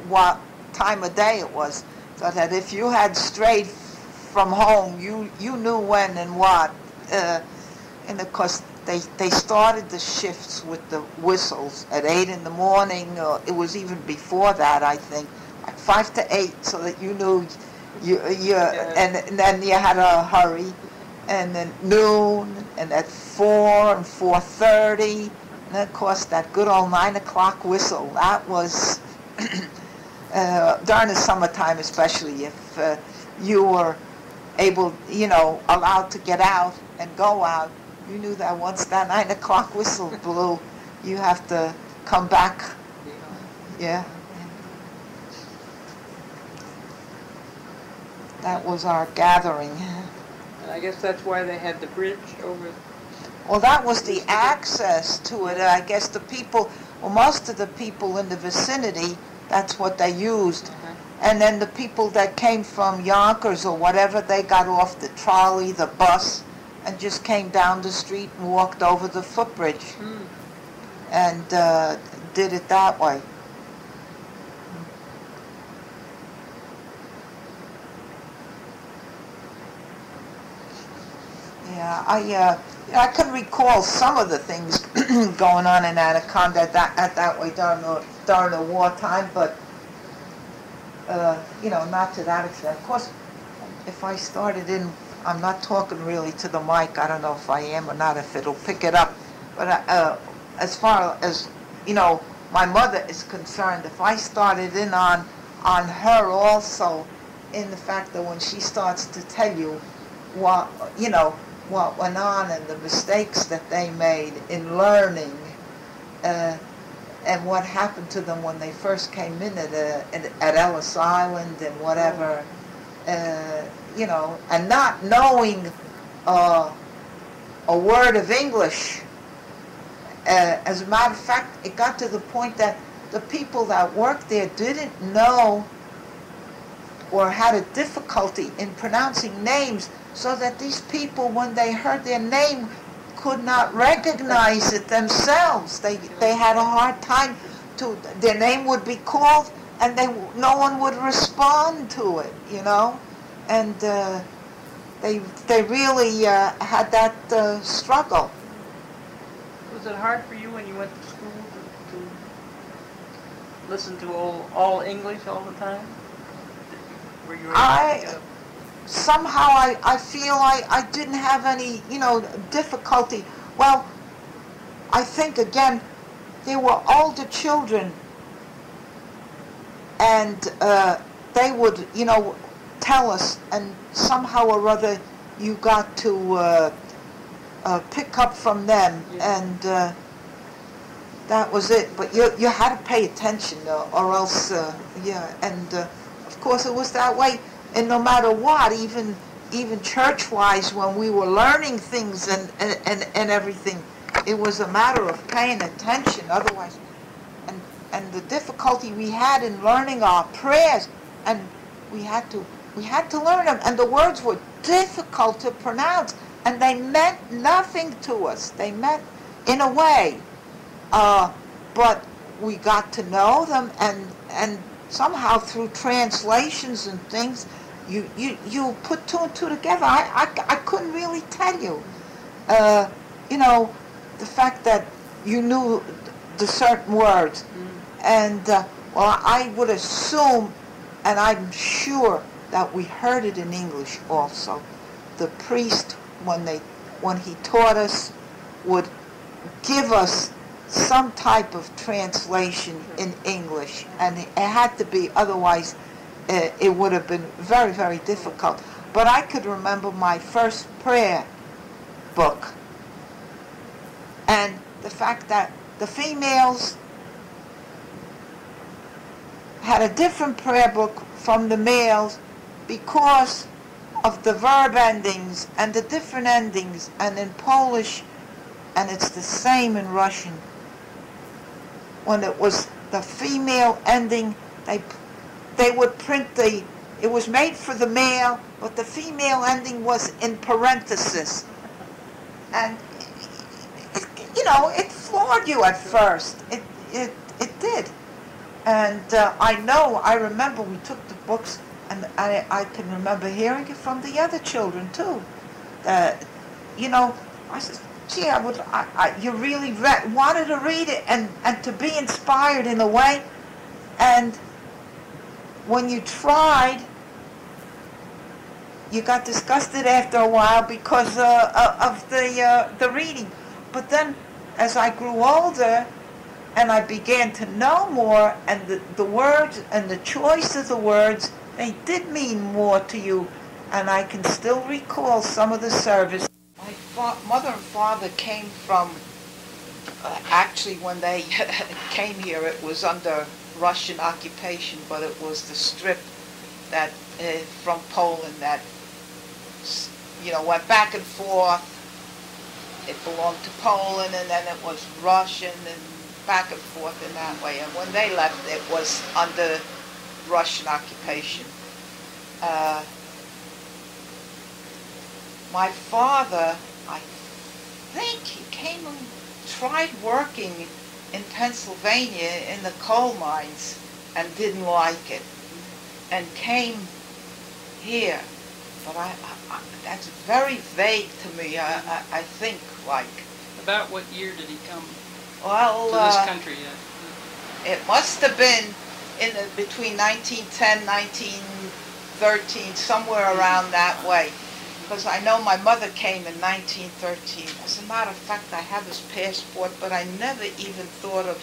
what time of day it was, so that if you had strayed from home, you knew when and what. And of course, they started the shifts with the whistles at 8 in the morning. It was even before that, I think, like 5 to 8, so that you knew and then you had to hurry. And then noon, and at 4 and 4:30, and of course that good old 9 o'clock whistle. That was during the summertime, especially if you were able, allowed to get out and go out. You knew that once that 9 o'clock whistle blew, you have to come back. Yeah. That was our gathering. And I guess that's why they had the bridge over. Well, that was the access to it. I guess the people, well, most of the people in the vicinity, that's what they used. And then the people that came from Yonkers or whatever, they got off the trolley, the bus, and just came down the street and walked over the footbridge and did it that way. Yeah, I can recall some of the things going on in Anaconda at that way during the wartime, but not to that extent. Of course, if I started in, I'm not talking really to the mic. I don't know if I am or not, if it'll pick it up. But as far as my mother is concerned, if I started in on her also, in the fact that when she starts to tell you what went on and the mistakes that they made in learning, and what happened to them when they first came in at Ellis Island and whatever, and not knowing a word of English. As a matter of fact, it got to the point that the people that worked there didn't know or had a difficulty in pronouncing names, so that these people, when they heard their name, could not recognize it themselves. They had a hard time their name would be called and no one would respond to it, and they really had that struggle. Was it hard for you when you went to school to listen to all English all the time? Were you Somehow I feel I didn't have any, difficulty. Well, I think, again, they were older children, and they would, tell us, and somehow or other you got to pick up from them, and that was it. But you had to pay attention, or else, and of course it was that way. And no matter what, even church-wise, when we were learning things and everything, it was a matter of paying attention. Otherwise, and the difficulty we had in learning our prayers, and we had to learn them, and the words were difficult to pronounce, and they meant nothing to us. They meant, in a way, but we got to know them, and somehow through translations and things, you put two and two together. I couldn't really tell you. The fact that you knew the certain words. And, I would assume, and I'm sure, that we heard it in English also. The priest, when he taught us, would give us some type of translation in English, and it had to be, otherwise it would have been very, very difficult. But I could remember my first prayer book, and the fact that the females had a different prayer book from the males because of the verb endings and the different endings, and in Polish, and it's the same in Russian. When it was the female ending, they would print it was made for the male, but the female ending was in parenthesis. And, it floored you at first. It did. And I remember we took the books, and I can remember hearing it from the other children, too. I said, gee, you really wanted to read it and to be inspired in a way. And when you tried, you got disgusted after a while because of the reading. But then, as I grew older and I began to know more, and the words and the choice of the words, they did mean more to you. And I can still recall some of the service. My mother and father came from, actually when they came here, it was under Russian occupation, but it was the strip that from Poland that went back and forth. It belonged to Poland, and then it was Russian, and back and forth in that way. And when they left, it was under Russian occupation. My father, I think he came and tried working in Pennsylvania in the coal mines and didn't like it, and came here. But That's very vague to me. I think, like, About what year did he come well, to this country? it must have been between 1910, 1913, somewhere around that way. Because I know my mother came in 1913. As a matter of fact, I have his passport, but I never even thought of,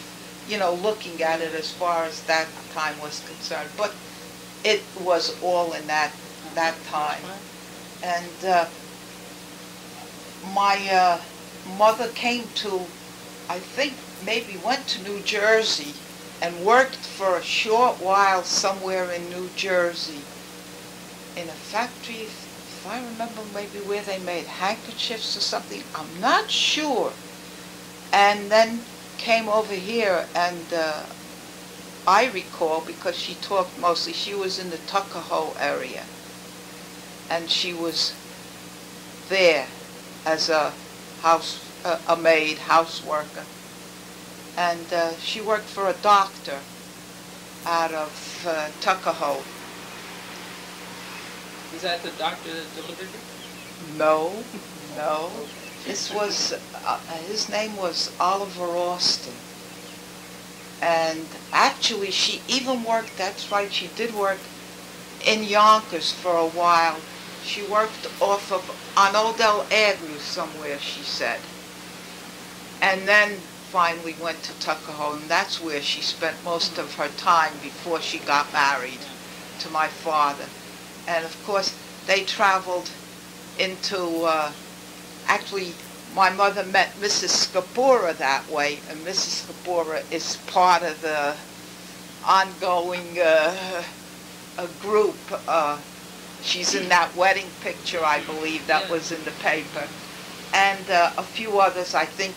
looking at it as far as that time was concerned. But it was all in that time. And my mother came to, I think maybe went to New Jersey and worked for a short while somewhere in New Jersey in a factory, if I remember, maybe where they made handkerchiefs or something. I'm not sure. And then came over here, and I recall, because she talked mostly, she was in the Tuckahoe area, and she was there as a maid, houseworker. And she worked for a doctor out of Tuckahoe. Is that the doctor that delivered you? No. This was, his name was Oliver Austin. And actually she even worked, that's right, she did work in Yonkers for a while. She worked on Odell Avenue somewhere, she said. And then finally went to Tuckahoe, and that's where she spent most of her time before she got married to my father. And of course, they traveled into, actually, my mother met Mrs. Scapura that way, and Mrs. Scapura is part of the ongoing group. She's in that wedding picture, I believe, that was in the paper. And a few others, I think,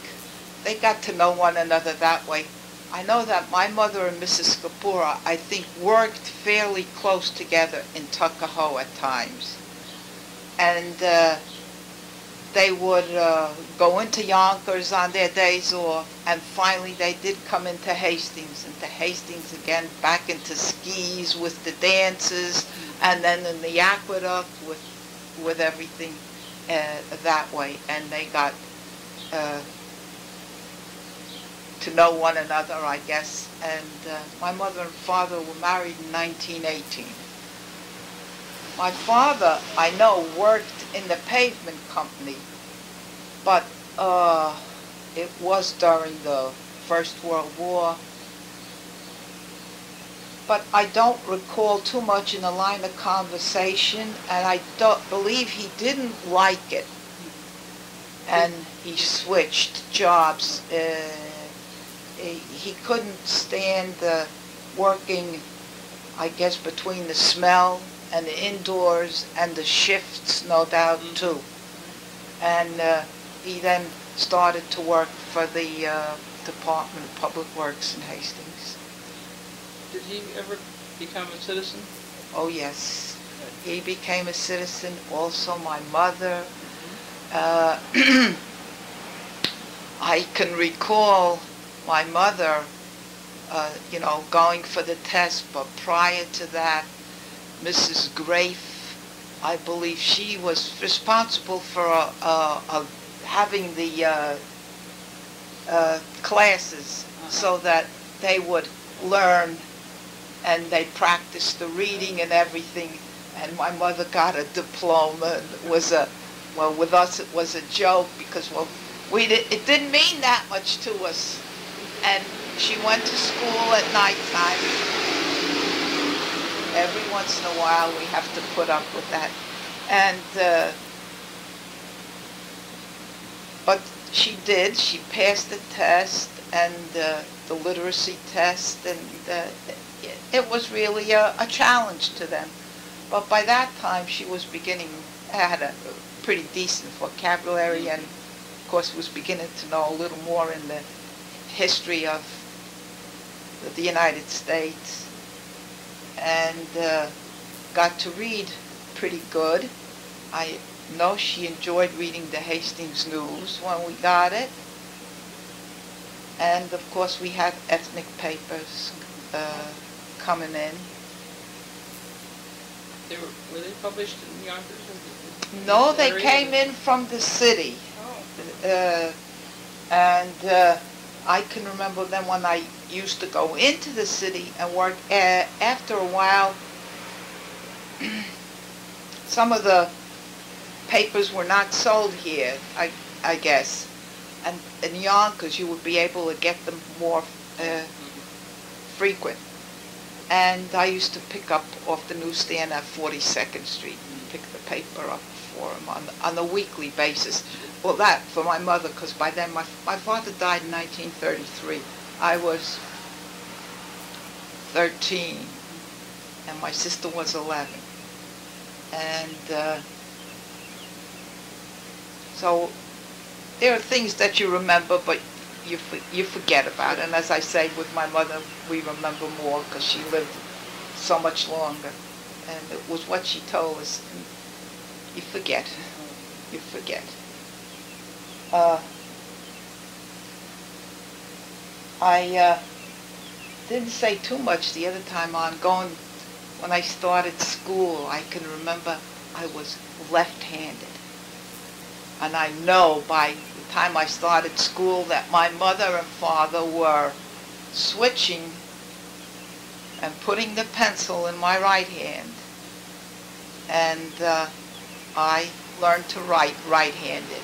they got to know one another that way. I know that my mother and Mrs. Scapura, I think, worked fairly close together in Tuckahoe at times. And they would go into Yonkers on their days off, and finally they did come into Hastings again, back into skis with the dances, and then in the aqueduct with everything that way. And they got to know one another, I guess. And my mother and father were married in 1918. My father, I know, worked in the pavement company, but it was during the First World War. But I don't recall too much in the line of conversation, and I don't believe he didn't like it. And he switched jobs. He couldn't stand working, I guess, between the smell and the indoors and the shifts, no doubt, too. And he then started to work for the Department of Public Works in Hastings. Did he ever become a citizen? Oh, yes. He became a citizen. Also, my mother. I can recall my mother, going for the test, but prior to that, Mrs. Grafe, I believe she was responsible for having the classes so that they would learn, and they practiced the reading and everything. And my mother got a diploma. It was with us it was a joke, because it didn't mean that much to us. And she went to school at nighttime. Every once in a while we have to put up with that. And but she did. She passed the test and the literacy test, and it was really a challenge to them. But by that time she was had a pretty decent vocabulary, and of course was beginning to know a little more in the history of the United States, and got to read pretty good. I know she enjoyed reading the Hastings News when we got it, and of course we had ethnic papers coming in. Were they published in Yonkers? Or No, this they area? came in from the city. Oh. And I can remember then when I used to go into the city and work. After a while, some of the papers were not sold here, I guess. And in Yonkers, you would be able to get them more frequent. And I used to pick up off the newsstand at 42nd Street and pick the paper up for them on a weekly basis. Well, that for my mother, because by then my father died in 1933. I was 13, and my sister was 11. And so there are things that you remember, but you forget about. And as I say, with my mother, we remember more because she lived so much longer. And it was what she told us. And you forget. You forget. I didn't say too much the other time when I started school. I can remember I was left-handed. And I know by the time I started school that my mother and father were switching and putting the pencil in my right hand. And I learned to write right-handed.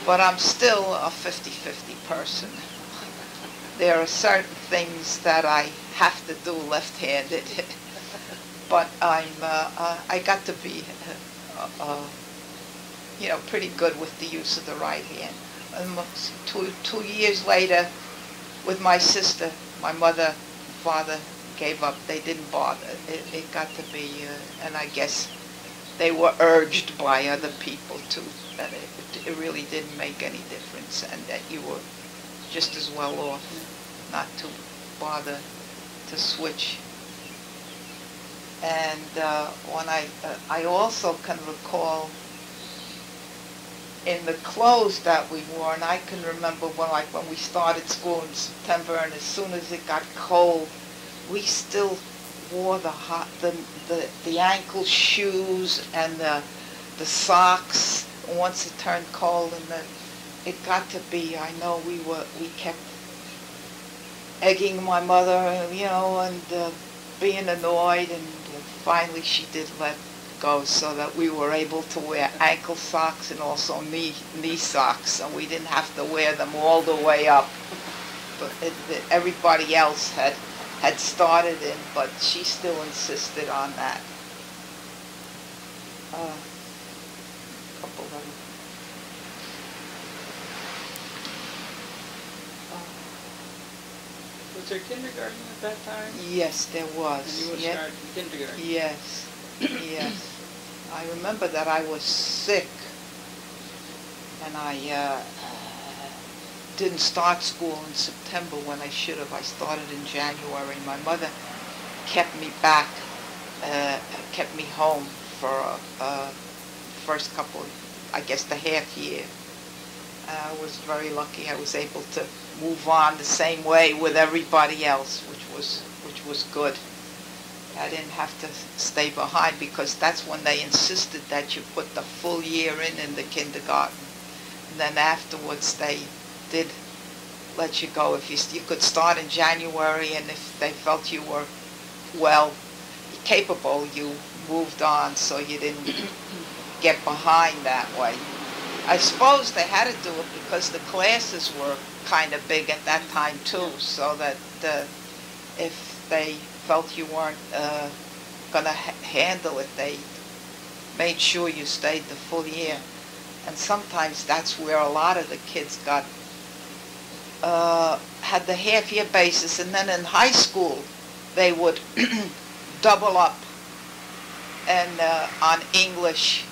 But I'm still a 50-50 person. There are certain things that I have to do left-handed. But I got to be pretty good with the use of the right hand. And 2 years later, with my sister, my mother and father gave up. They didn't bother. It got to be, and I guess they were urged by other people too, that it really didn't make any difference, and that you were just as well off not to bother to switch. And when I also can recall in the clothes that we wore, and I can remember when we started school in September, and as soon as it got cold, we still wore the ankle shoes and the socks. Once it turned cold, and then it got to be, I know we kept egging my mother, and being annoyed, and finally she did let go, so that we were able to wear ankle socks and also knee socks, and we didn't have to wear them all the way up. But everybody else had started in, but she still insisted on that. Couple of Was there kindergarten at that time? Yes, there was. And you were starting kindergarten? Yes, yes. I remember that I was sick, and I didn't start school in September when I should have. I started in January. My mother kept me back, kept me home for first couple, I guess the half year. I was very lucky. I was able to move on the same way with everybody else, which was good. I didn't have to stay behind, because that's when they insisted that you put the full year in the kindergarten. And then afterwards they did let you go. If you could start in January, and if they felt you were capable, you moved on, so you didn't get behind that way. I suppose they had to do it because the classes were kind of big at that time too, so that if they felt you weren't going to handle it, they made sure you stayed the full year. And sometimes that's where a lot of the kids had the half-year basis, and then in high school they would double up and on English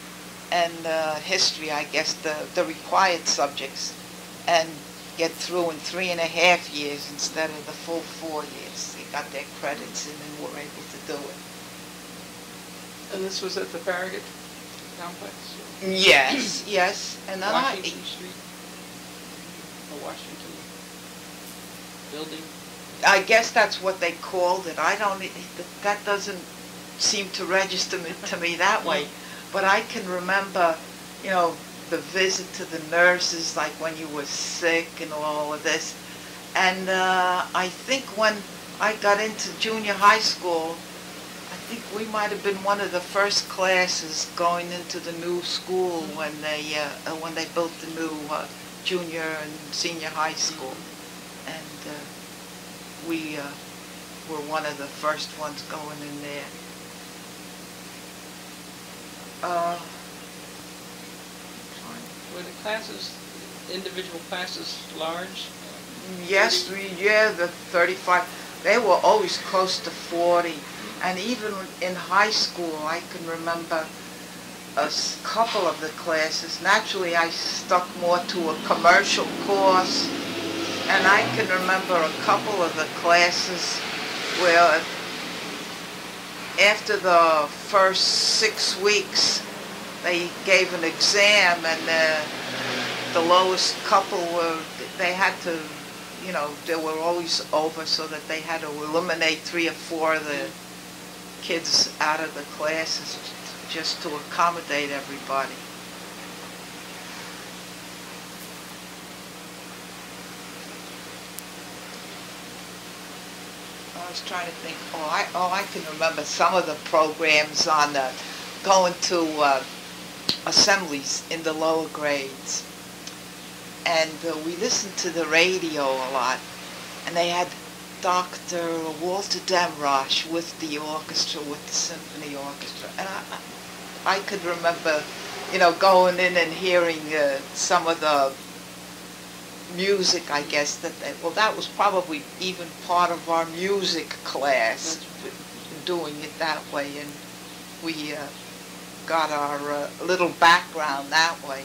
and history, I guess, the required subjects, and get through in 3.5 years instead of the full 4 years. They got their credits in and were able to do it. And this was at the Farragut complex? Yes, yes. And then Washington Street? The Washington building? I guess that's what they called it. That doesn't seem to register to me that way. But I can remember, you know, the visit to the nurses, like when you were sick and all of this. And I think when I got into junior high school, I think we might have been one of the first classes going into the new school when they built the new junior and senior high school. And we were one of the first ones going in there. Were the classes, individual classes, large? Yes, the 35. They were always close to 40. And even in high school, I can remember a couple of the classes. Naturally, I stuck more to a commercial course. And I can remember a couple of the classes where after the first 6 weeks, they gave an exam, and the lowest couple they had to, you know, they were always over, so that they had to eliminate 3 or 4 of the kids out of the classes just to accommodate everybody. I was trying to think. I can remember some of the programs on going to assemblies in the lower grades, and we listened to the radio a lot, and they had Dr. Walter Demrosh with the orchestra, with the symphony orchestra, and I could remember, you know, going in and hearing some of the music, I guess, that was probably even part of our music class, doing it that way, and we got our little background that way.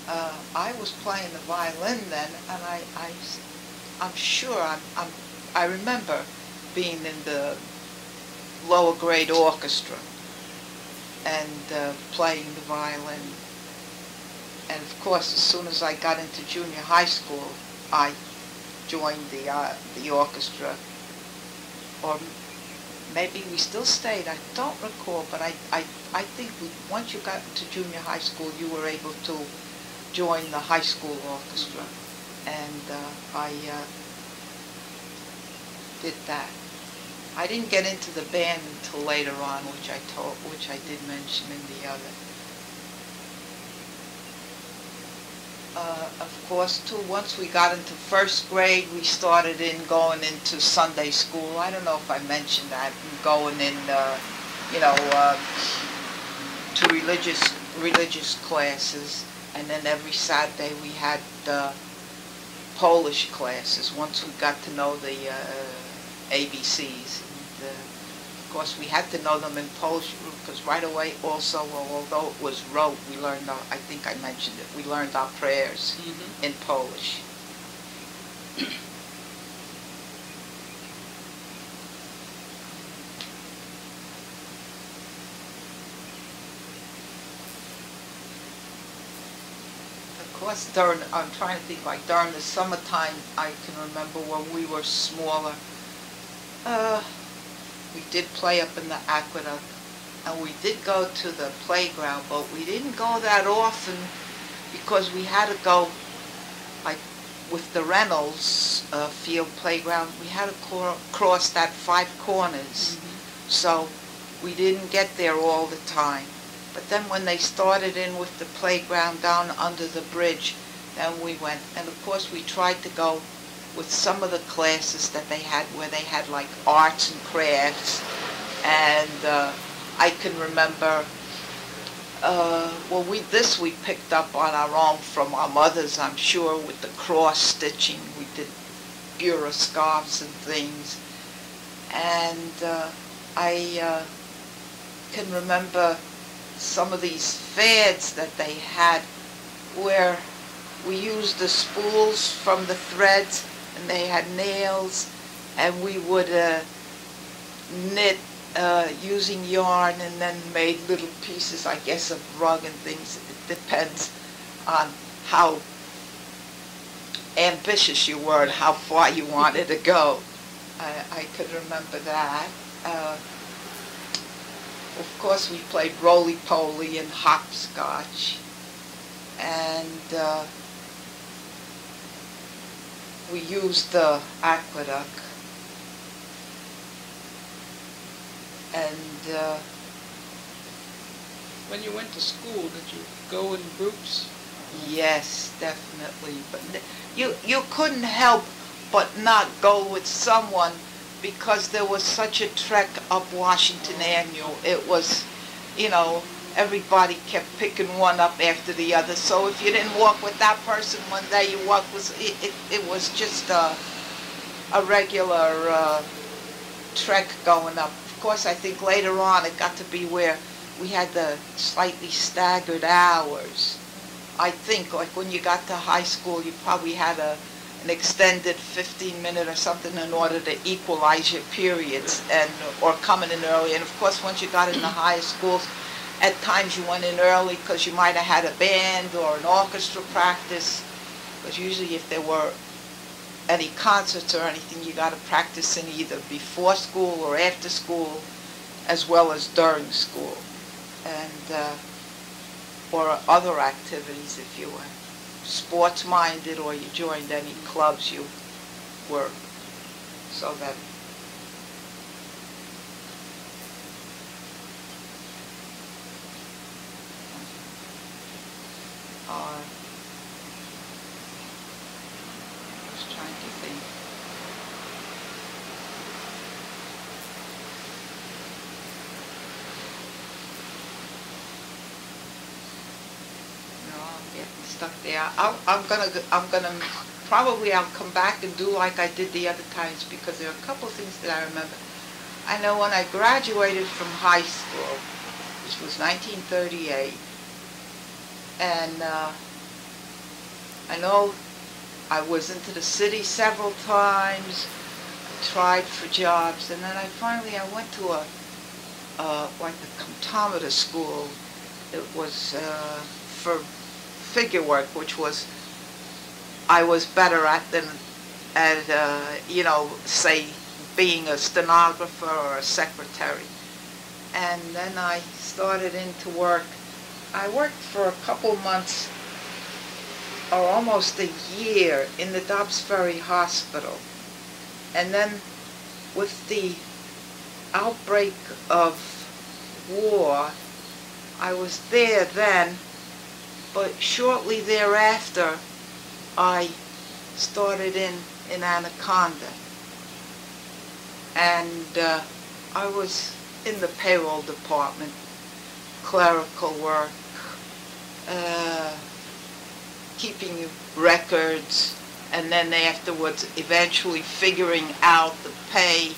I was playing the violin then, and I'm sure I remember being in the lower grade orchestra and playing the violin. And of course, as soon as I got into junior high school, I joined the orchestra. Or maybe we still stayed, I don't recall, but I think once you got into junior high school, you were able to join the high school orchestra. And I did that. I didn't get into the band until later on, which I did mention in the other. Of course, too, once we got into first grade, we started going into Sunday school. I don't know if I mentioned that, going in, you know, to religious classes, and then every Saturday we had Polish classes. Once we got to know the ABCs. And, of course, we had to know them in Polish because right away also, although it was rote, we learned, I think I mentioned it, we learned our prayers in Polish. Of course, I'm trying to think, like during the summertime, I can remember when we were smaller. We did play up in the aqueduct, and we did go to the playground, but we didn't go that often because we had to go, like with the Reynolds field playground, we had to cross that 5 corners. So we didn't get there all the time. But then when they started in with the playground down under the bridge, then we went. And of course we tried to go with some of the classes that they had, where they had like arts and crafts. And I can remember, well, we picked up on our own from our mothers, I'm sure, with the cross stitching. We did bureau scarves and things. And I can remember some of these fads that they had where we used the spools from the threads, and they had nails, and we would knit using yarn, and then made little pieces, I guess, of rug and things. It depends on how ambitious you were and how far you wanted to go. I could remember that. of course, we played roly-poly and hopscotch, and we used the aqueduct, and When you went to school, did you go in groups? yes, definitely. But you couldn't help but not go with someone because there was such a trek up Washington Avenue. It was, you know, everybody kept picking one up after the other. So if you didn't walk with that person one day, you walked with it was just a regular trek going up. Of course, I think later on it got to be where we had the slightly staggered hours. I think, like when you got to high school, you probably had an extended 15-minute or something in order to equalize your periods, and or coming in early. And of course, once you got in the higher schools, at times you went in early because you might have had a band or an orchestra practice. Because usually, if there were any concerts or anything, you got to practice in either before school or after school, as well as during school, and or other activities if you were sports-minded or you joined any clubs you were, so that I was trying to think. No, I'm getting stuck there. I'm gonna probably I'll come back and do like I did the other times, because there are a couple things that I remember. I know when I graduated from high school, which was 1938, and I know I was into the city several times, tried for jobs, and then I went to like a comptometer school. It was for figure work, which was I was better at than at you know, say being a stenographer or a secretary. And then I started into work. I worked for a couple months or almost a year in the Dobbs Ferry Hospital. And then with the outbreak of war, I was there then, but shortly thereafter I started in Anaconda. And I was in the payroll department, clerical work, keeping records, and then afterwards eventually figuring out the pay,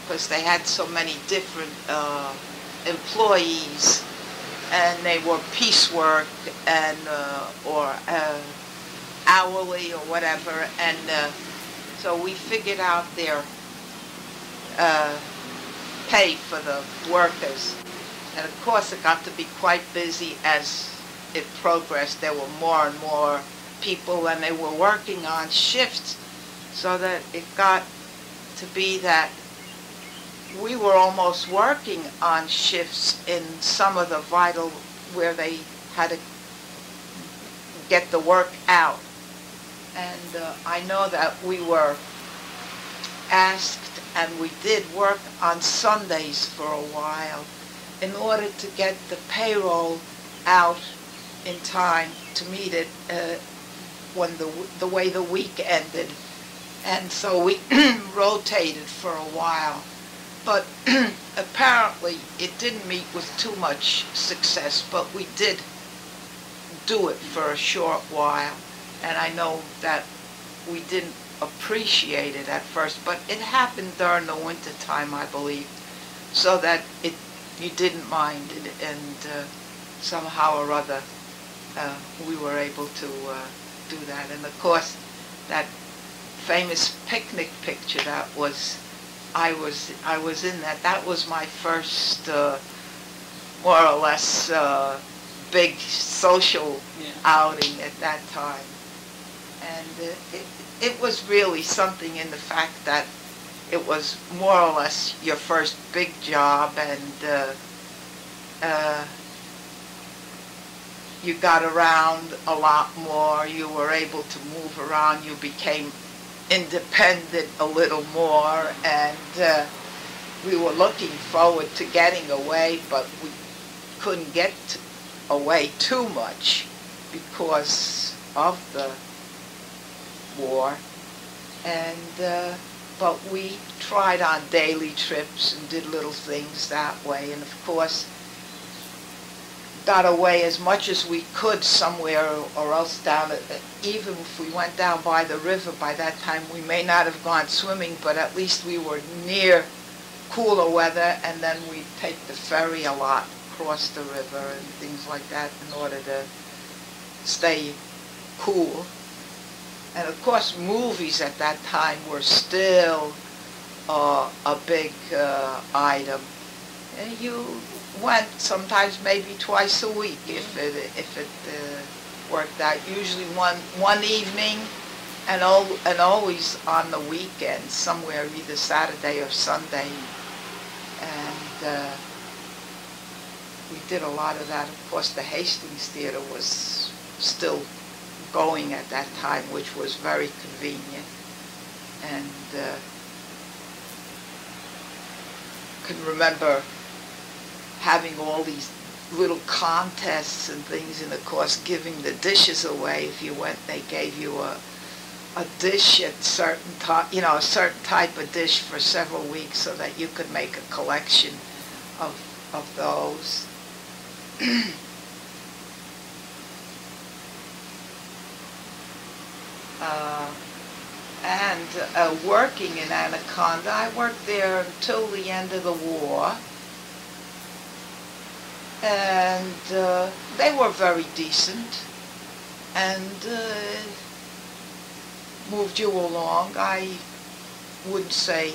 because they had so many different employees, and they were piecework and or hourly or whatever, and so we figured out their pay for the workers. And of course it got to be quite busy as it progressed. There were more and more people, and they were working on shifts, so that it got to be that we were almost working on shifts in some of the vital, where they had to get the work out. And I know that we were asked, and we did work on Sundays for a while in order to get the payroll out in time to meet it when the way the week ended. And so we rotated for a while. But apparently it didn't meet with too much success, but we did do it for a short while. And I know that we didn't appreciate it at first, but it happened during the winter time, I believe, so that you didn't mind it, and somehow or other we were able to do that. And of course, that famous picnic picture that was, I was in that. That was my first, more or less, big social outing at that time. And it was really something in the fact that it was more or less your first big job, and you got around a lot more. You were able to move around. You became independent a little more, and we were looking forward to getting away, but we couldn't get away too much because of the war. And but we tried on daily trips and did little things that way, and of course got away as much as we could somewhere, or else down at, even if we went down by the river. By that time we may not have gone swimming, but at least we were near cooler weather, and then we'd take the ferry a lot across the river and things like that in order to stay cool. And of course movies at that time were still a big item. And you went sometimes maybe twice a week if it worked out. Usually one evening, and always on the weekend, somewhere either Saturday or Sunday. And we did a lot of that. Of course, the Hastings Theater was still going at that time, which was very convenient. And can remember having all these little contests and things, and of course giving the dishes away. If you went, they gave you a dish at certain time, you know, a certain type of dish for several weeks, so that you could make a collection of those. And working in Anaconda, I worked there until the end of the war. And they were very decent, and moved you along. I wouldn't say,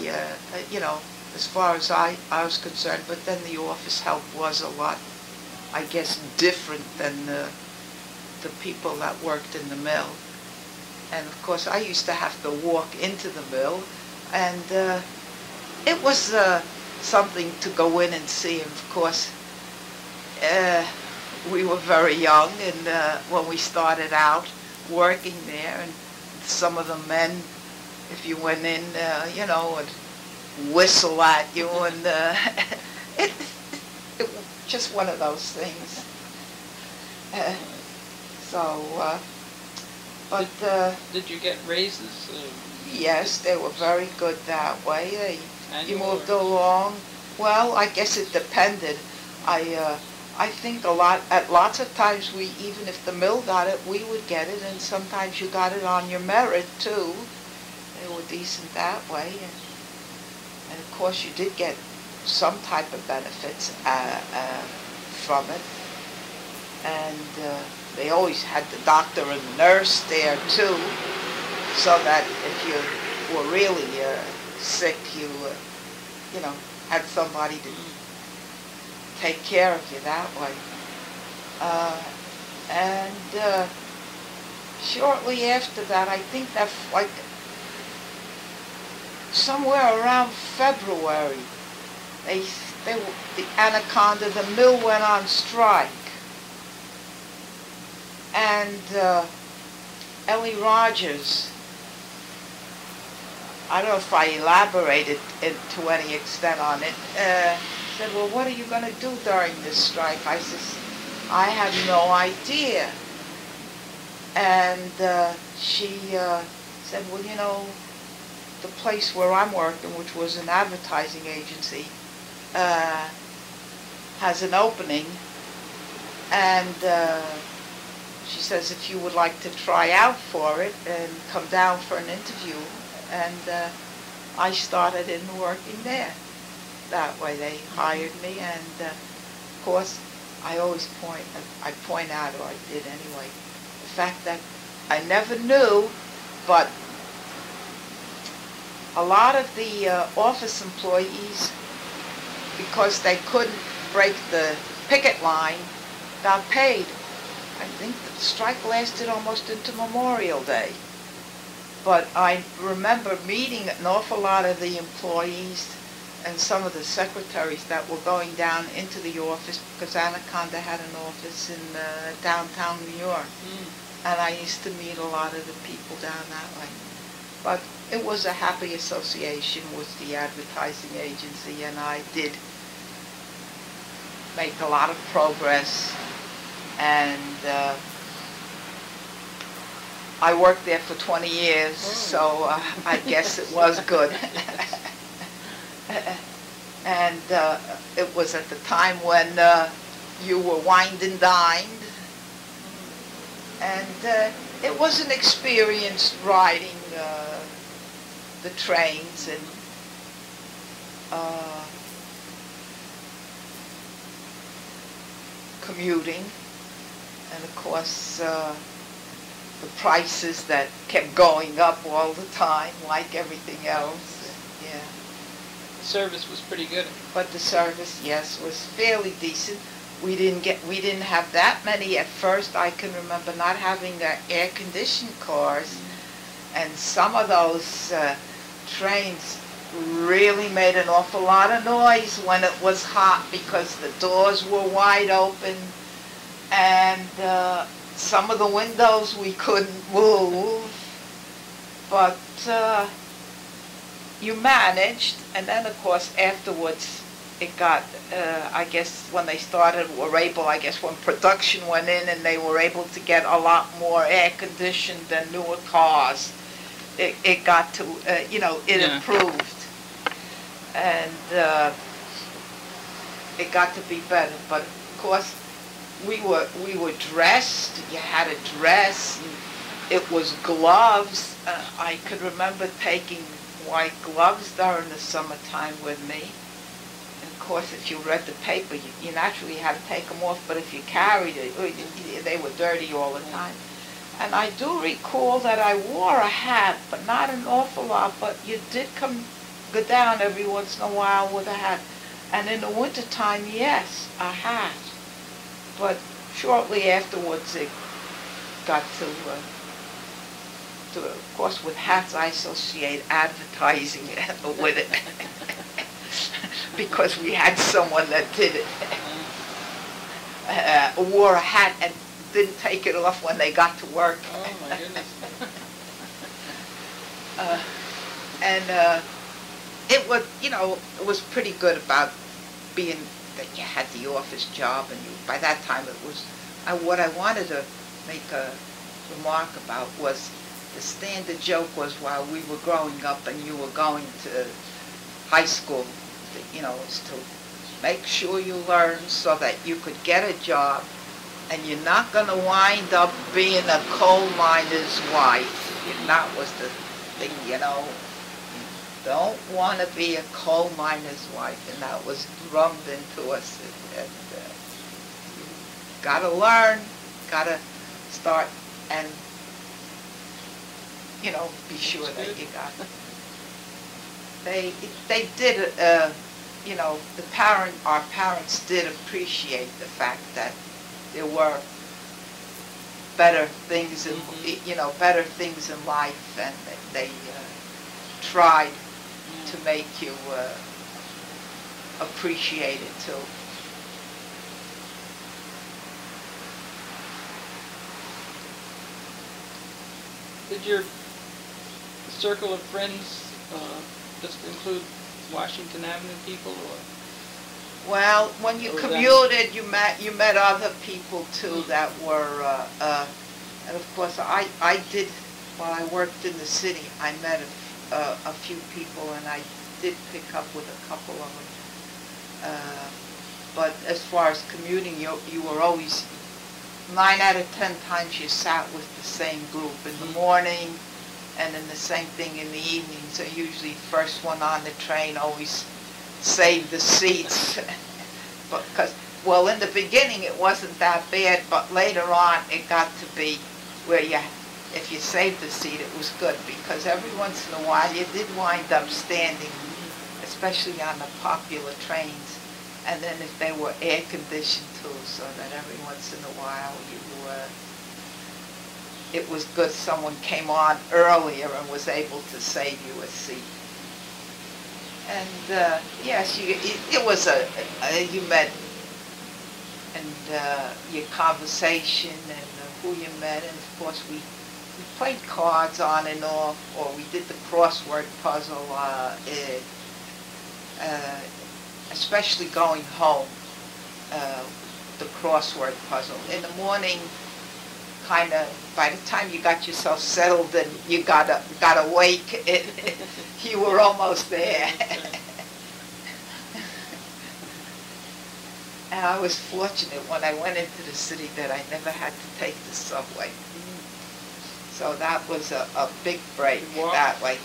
you know, as far as I was concerned, but then the office help was a lot, I guess, different than the people that worked in the mill. And of course I used to have to walk into the mill, and it was something to go in and see. And of course we were very young, and when we started out working there, and some of the men, if you went in, you know, would whistle at you, and it was just one of those things. But did you get raises? Yes, they were very good that way. You moved along. Well, I guess it depended. I think at lots of times even if the mill got it, we would get it, and sometimes you got it on your merit too. They were decent that way, and of course you did get some type of benefits from it. And they always had the doctor and the nurse there too, so that if you were really sick, you know, had somebody to take care of you that way. And shortly after that, I think that like somewhere around February, the Anaconda, the mill went on strike. And Ellie Rogers, I don't know if I elaborated to any extent on it, said, well, what are you going to do during this strike? I said, I have no idea. And she said, well, you know, the place where I'm working, which was an advertising agency, has an opening, and she says if you would like to try out for it and come down for an interview. And I started in working there. That way they hired me, and of course I always point out, or I did anyway, the fact that I never knew, but a lot of the office employees, because they couldn't break the picket line, got paid. I think the strike lasted almost into Memorial Day. But I remember meeting an awful lot of the employees and some of the secretaries that were going down into the office, because Anaconda had an office in downtown New York. And I used to meet a lot of the people down that way. But it was a happy association with the advertising agency, and I did make a lot of progress. And I worked there for 20 years, so I guess it was good. And it was at the time when you were wined and dined. And it was an experience riding the trains and commuting. And of course, the prices that kept going up all the time, like everything else. Yeah. The service was pretty good. But the service, yes, was fairly decent. We didn't have that many at first. I can remember not having air-conditioned cars, and some of those trains really made an awful lot of noise when it was hot because the doors were wide open, and some of the windows we couldn't move. But you managed, and then of course afterwards it got, I guess when they started, were able, I guess when production went in and they were able to get a lot more air-conditioned than newer cars, it got to, it improved. And it got to be better. But of course, we were dressed, you had a dress, it was gloves. I could remember taking white gloves during the summertime with me. Of course, if you read the paper, you naturally had to take them off, but if you carried it, they were dirty all the time. And I do recall that I wore a hat, but not an awful lot, but you did go down every once in a while with a hat. And in the wintertime, yes, a hat. But shortly afterwards, it got to, of course, with hats, I associate advertising with it. Because we had someone that did it, wore a hat and didn't take it off when they got to work. Oh my goodness. It was, it was pretty good about being that you had the office job, and by that time it was. What I wanted to make a remark about was the standard joke was while we were growing up and you were going to high school, is to make sure you learn so that you could get a job, and you're not going to wind up being a coal miner's wife. And that was the thing, you don't want to be a coal miner's wife, and that was drummed into us. And got to learn, got to start, and be sure that you got it. They did, our parents did appreciate the fact that there were better things in, better things in life, and they tried to make you appreciate it too. Did your circle of friends just include Washington Avenue people, or? Well, when you commuted, you met other people too that were, and of course I did, while I worked in the city, I met a few people, and I did pick up with a couple of them. But as far as commuting, you were always, 9 out of 10 times you sat with the same group in the morning, and then the same thing in the evening. So usually first one on the train always saved the seats. Because, well, in the beginning it wasn't that bad, but later on it got to be where if you saved the seat, it was good, because every once in a while you did wind up standing, especially on the popular trains. And then if they were air-conditioned too, so that every once in a while you it was good someone came on earlier and was able to save you a seat. And yes, it was you met, and your conversation, and who you met, and of course we played cards on and off, or we did the crossword puzzle, especially going home, the crossword puzzle. In the morning, kind of, by the time you got yourself settled and you got awake, you were almost there. And I was fortunate when I went into the city that I never had to take the subway. So that was a big break that way.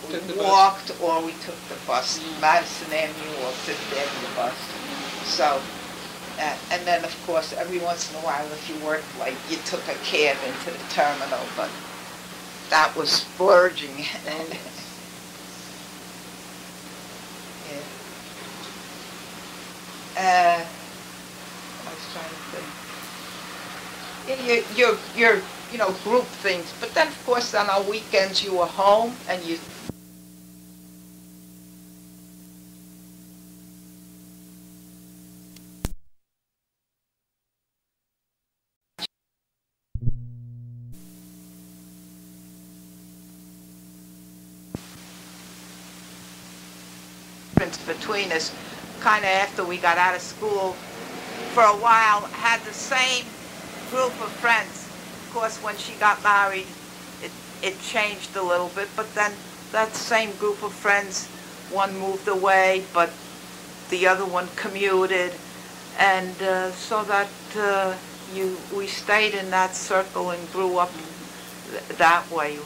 We walked or we took the bus, Madison Avenue or Fifth Avenue bus. So, and then of course every once in a while if you worked late, you took a cab into the terminal, but that was splurging. I was trying to think. You're you know, group things. But then, of course, on our weekends, you were home and you. Between us, kind of after we got out of school, for a while, had the same group of friends. Of course, when she got married, it changed a little bit, but then that same group of friends, one moved away, but the other one commuted, and so that we stayed in that circle and grew up that way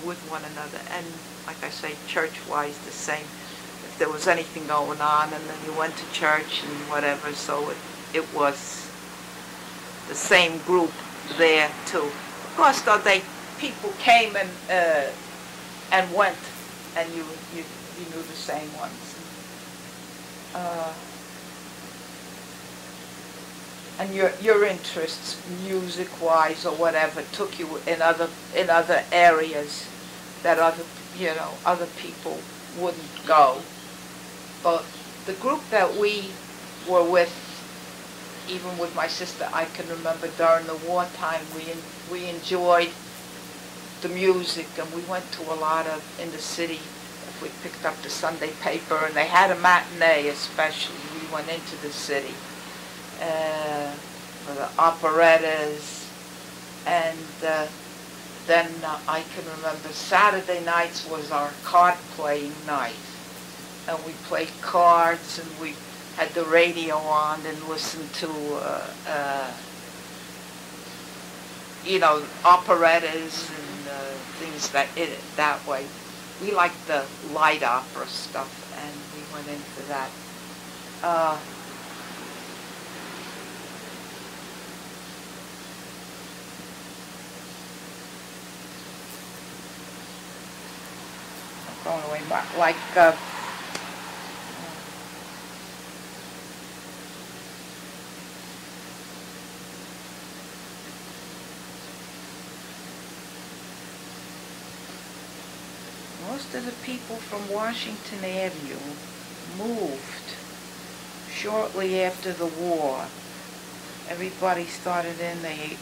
with one another. And like I say, church-wise, the same. If there was anything going on, and then you went to church and whatever, so it was the same group there too. Of course, though, people came and went, and you knew the same ones. And your interests, music-wise or whatever, took you in other areas that other people wouldn't go. But the group that we were with, even with my sister, I can remember during the wartime we enjoyed the music, and we went to a lot of, in the city, if we picked up the Sunday paper, and they had a matinee especially, we went into the city for the operettas, and then I can remember Saturday nights was our card playing night, and we played cards, and we had the radio on and listened to operettas and things that way. We liked the light opera stuff, and we went into that. Going away, like most of the people from Washington Avenue moved shortly after the war. Everybody started in, they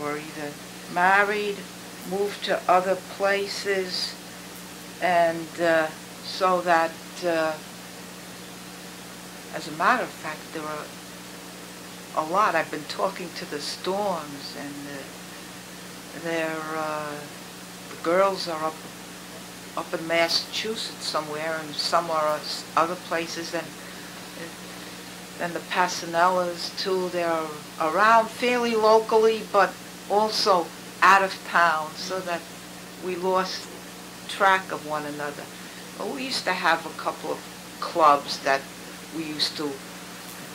were either married, moved to other places, and so that, as a matter of fact, there were a lot. I've been talking to the Storms, and the girls are up in Massachusetts somewhere, and some are other places, and the Passanellas too. They're around fairly locally, but also out of town, so that we lost track of one another. But we used to have a couple of clubs that we used to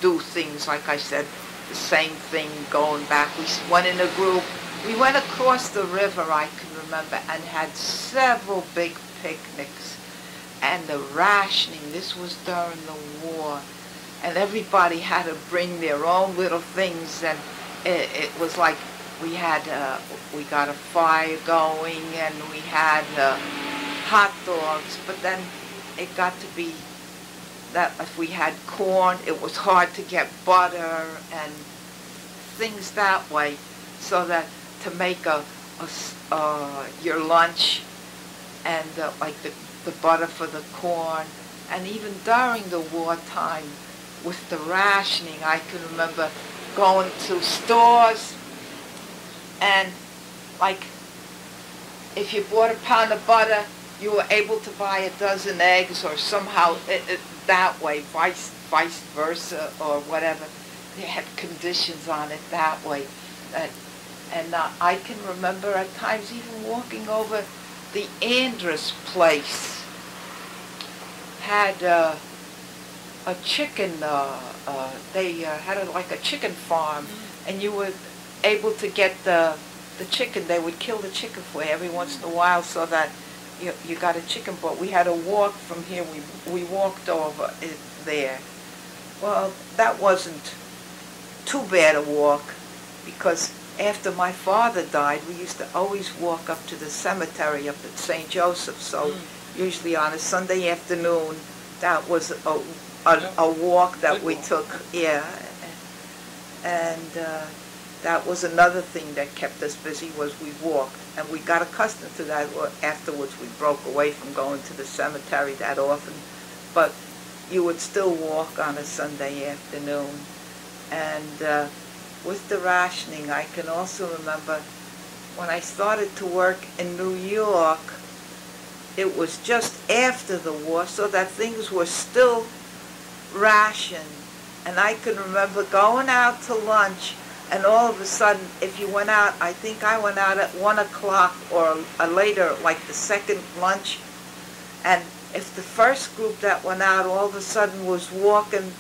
do things, like I said, the same thing going back. We went in a group. We went across the river, I can remember, and had several big picnics. And the rationing, this was during the war, and everybody had to bring their own little things, and it was like we got a fire going, and we had hot dogs, but then it got to be that if we had corn, it was hard to get butter and things that way, so that to make your lunch and like the butter for the corn. And even during the wartime with the rationing, I can remember going to stores and like if you bought a pound of butter, you were able to buy a dozen eggs, or somehow that way, vice versa, or whatever. They had conditions on it that way. And I can remember at times even walking over the Andrus place. Had a chicken, they had like a chicken farm, and you were able to get the chicken. They would kill the chicken for you every once in a while, so that you got a chicken. But we had to walk from here. We walked over it there. Well, that wasn't too bad a walk, because after my father died, we used to always walk up to the cemetery up at St. Joseph. So usually on a Sunday afternoon, that was a walk that we took. Yeah, and that was another thing that kept us busy, was we walked, and we got accustomed to that. Afterwards, we broke away from going to the cemetery that often, but you would still walk on a Sunday afternoon. And with the rationing, I can also remember when I started to work in New York, it was just after the war, so that things were still rationed. And I can remember going out to lunch, and all of a sudden, if you went out, I think I went out at 1 o'clock or later, like the second lunch, and if the first group that went out all of a sudden was walking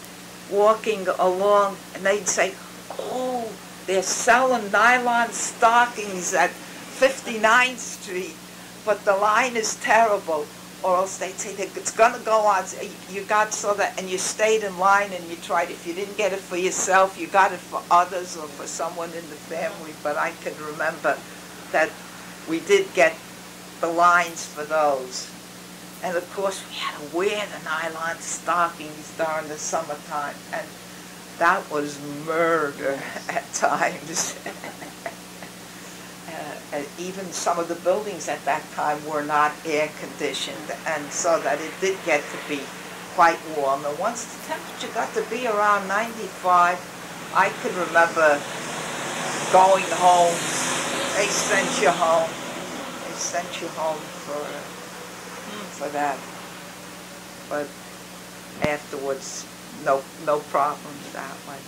along, and they'd say, "Oh, they're selling nylon stockings at 59th Street, but the line is terrible." Or else they'd say, "It's going to go on." You got so that, and you stayed in line, and you tried. If you didn't get it for yourself, you got it for others or for someone in the family. But I can remember that we did get the lines for those. And of course, we had to wear the nylon stockings during the summertime, and that was murder at times. Even some of the buildings at that time were not air conditioned, and so that it did get to be quite warm. And once the temperature got to be around 95, I could remember going home. They sent you home. They sent you home for that. But afterwards, no problems that way.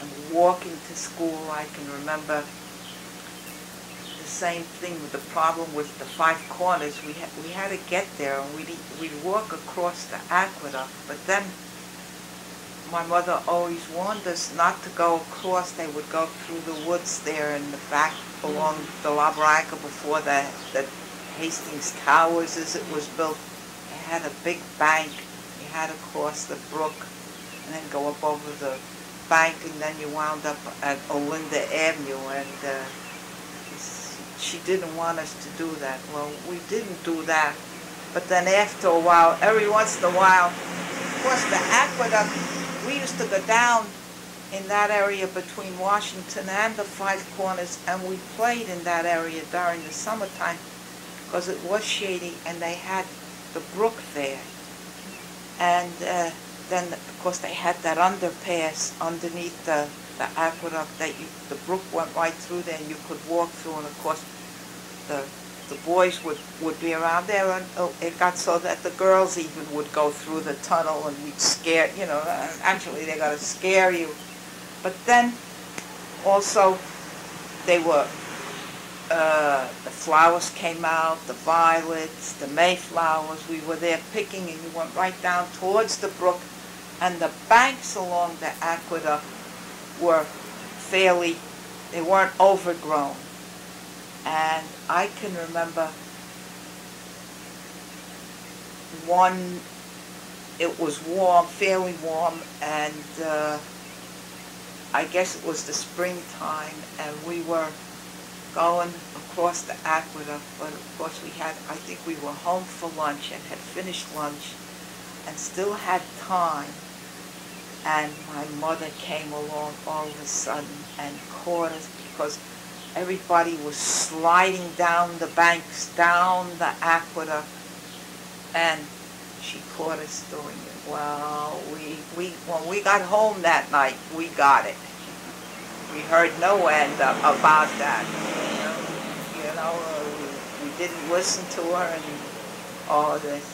And walking to school, I can remember the same thing with the problem with the Five Corners. We had to get there, and we'd walk across the aqueduct. But then my mother always warned us not to go across. They would go through the woods there in the back along the La Barranca before the Hastings Towers, as it was built. They had a big bank. You had to cross the brook and then go up over the bank, and then you wound up at Olinda Avenue, and she didn't want us to do that. Well, we didn't do that, but then after a while, every once in a while, of course the aqueduct, we used to go down in that area between Washington and the Five Corners, and we played in that area during the summertime because it was shady, and they had the brook there. And then, of course, they had that underpass underneath the aqueduct that the brook went right through there, and you could walk through. And of course, the boys would be around there, and it got so that the girls even would go through the tunnel, and we'd scare, actually they got to scare you. But then, also, they were, the flowers came out, the violets, the mayflowers. We were there picking, and you went right down towards the brook. And the banks along the aqueduct were they weren't overgrown. And I can remember one, it was warm, fairly warm, and I guess it was the springtime, and we were going across the aqueduct, but of course I think we were home for lunch and had finished lunch and still had time, and my mother came along all of a sudden and caught us because everybody was sliding down the banks, down the aqueduct, and she caught us doing it. Well, when we got home that night, we got it. We heard no end about that. We didn't listen to her and all of this.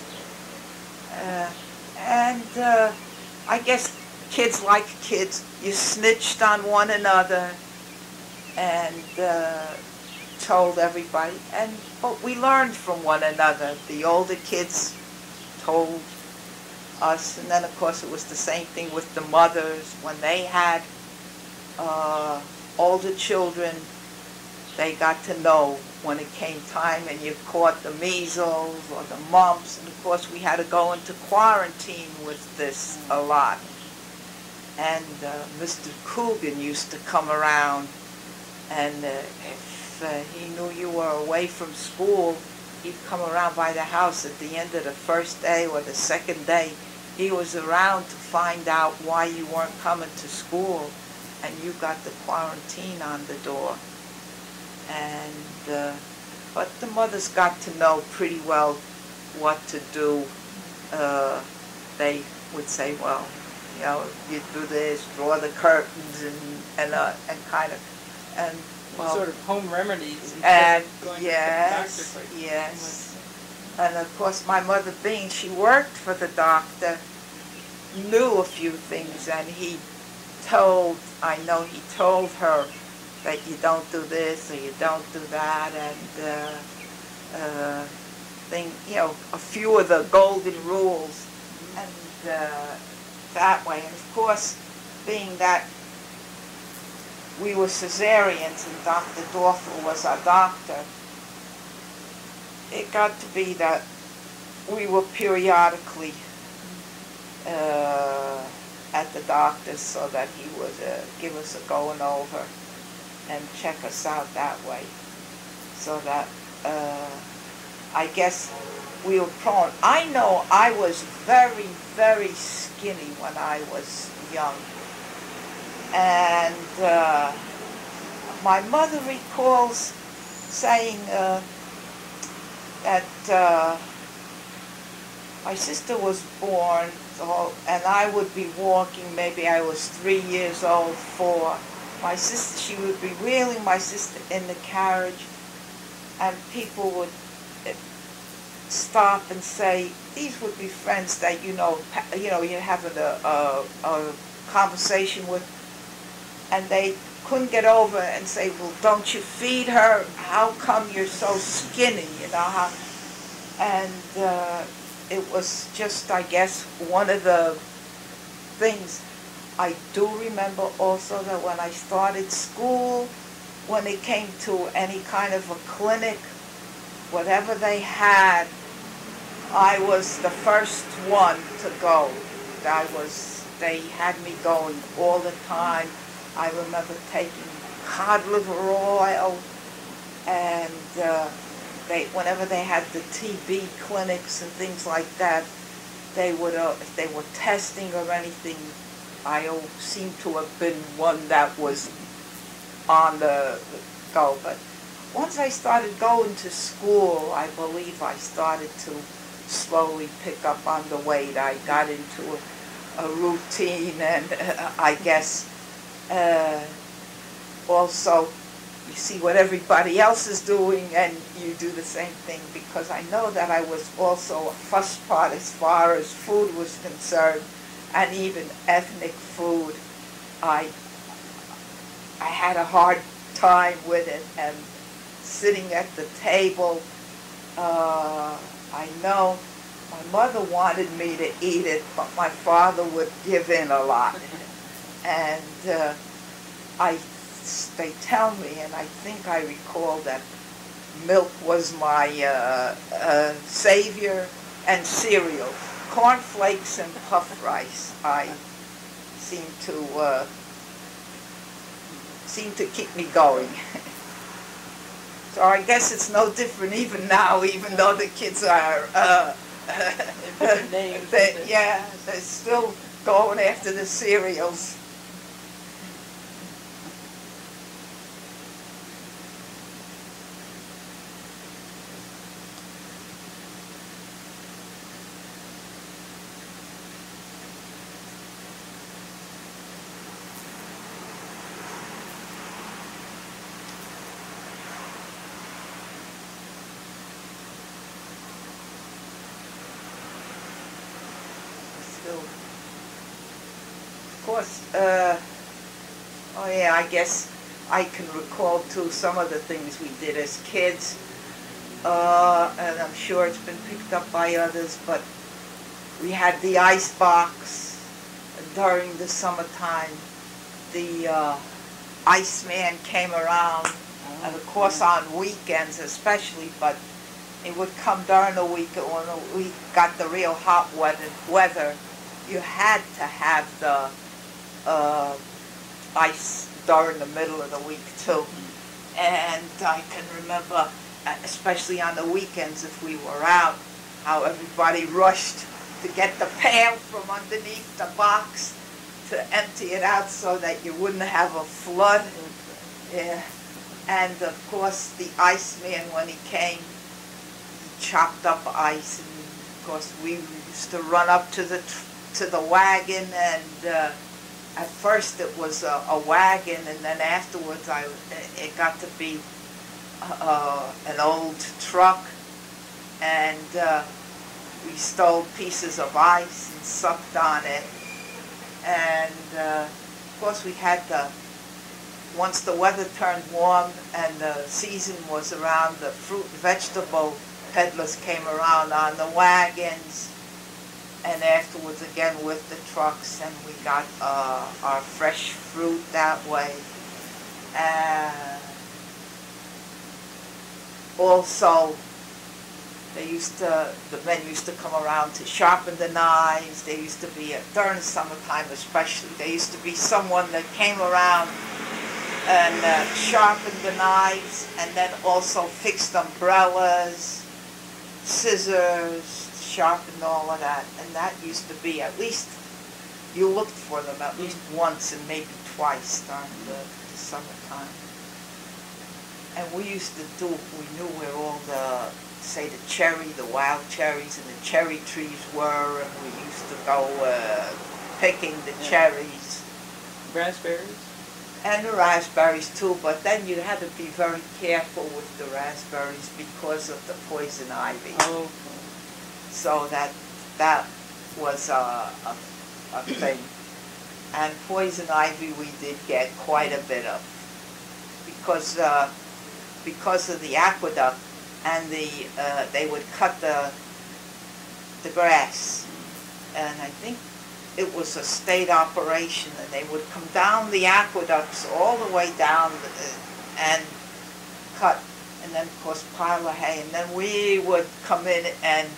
I guess kids like kids, you snitched on one another and told everybody. But we learned from one another. The older kids told us, and then of course it was the same thing with the mothers. When they had older children, they got to know when it came time and you caught the measles or the mumps, and of course we had to go into quarantine with this a lot. And Mr. Coogan used to come around, and if he knew you were away from school, he'd come around by the house at the end of the first day or the second day. He was around to find out why you weren't coming to school, and you got the quarantine on the door. And but the mothers got to know pretty well what to do. They would say, well, you do this, draw the curtains, and kind of, and well, sort of home remedies. And going yes, to the doctor. yes, and of course my mother, being she worked for the doctor, knew a few things, and I know he told her that you don't do this or you don't do that, and a few of the golden rules, and that way. And of course, being that we were cesareans and Dr. Dorfel was our doctor, it got to be that we were periodically at the doctor's so that he would give us a going over and check us out that way. So that I guess we were prone. I know I was very, very skinny when I was young. And my mother recalls saying that my sister was born, and I would be walking, maybe I was 3 years old, 4. My sister, she would be wheeling my sister in the carriage, and people would stop and say, these would be friends that you're having a conversation with, and they couldn't get over and say, well, don't you feed her? How come you're so skinny? And it was just, I guess, one of the things. I do remember also that when I started school, when it came to any kind of a clinic, whatever they had, I was the first one to go. They had me going all the time. I remember taking cod liver oil, and whenever they had the TB clinics and things like that, they would, if they were testing or anything, I seem to have been one that was on the go. But once I started going to school, I believe I started to slowly pick up on the weight. I got into a routine, and I guess also you see what everybody else is doing and you do the same thing, because I know that I was also a fuss pot as far as food was concerned, and even ethnic food. I had a hard time with it, and sitting at the table, I know my mother wanted me to eat it, but my father would give in a lot. And I they tell me, and I think I recall that milk was my savior, and cereal. Cornflakes and puff rice, I seem to keep me going. So I guess it's no different even now, even though the kids are, different names. yeah, they're still going after the cereals. Of course, oh yeah, I guess I can recall too some of the things we did as kids, and I'm sure it's been picked up by others, but we had the ice box during the summertime. The Iceman came around, and of course on weekends especially, but it would come during the week when we got the real hot weather. You had to have the ice during the middle of the week too. And I can remember, especially on the weekends if we were out, how everybody rushed to get the pail from underneath the box to empty it out so that you wouldn't have a flood. Yeah. And of course the Iceman, when he came, he chopped up ice, and of course we used to run up to the wagon, and at first it was a wagon, and then afterwards it got to be an old truck, and we stole pieces of ice and sucked on it. And of course we had once the weather turned warm and the season was around, the fruit and vegetable peddlers came around on the wagons, and afterwards again with the trucks, and we got our fresh fruit that way. Also, the men used to come around to sharpen the knives. There used to be, during the summertime especially, there used to be someone that came around and sharpened the knives, and then also fixed umbrellas, scissors, sharpened all of that. And that used to be, at least, you looked for them at least once and maybe twice during the summertime. And we used to we knew where all the, say, the wild cherries and the cherry trees were, and we used to go picking the cherries. Raspberries? And the raspberries too, but then you had to be very careful with the raspberries because of the poison ivy. Oh. So that was a thing. And poison ivy we did get quite a bit of, because of the aqueduct, and they would cut the grass, and I think it was a state operation, and they would come down the aqueducts all the way down and cut, and then of course pile of hay, and then we would come in and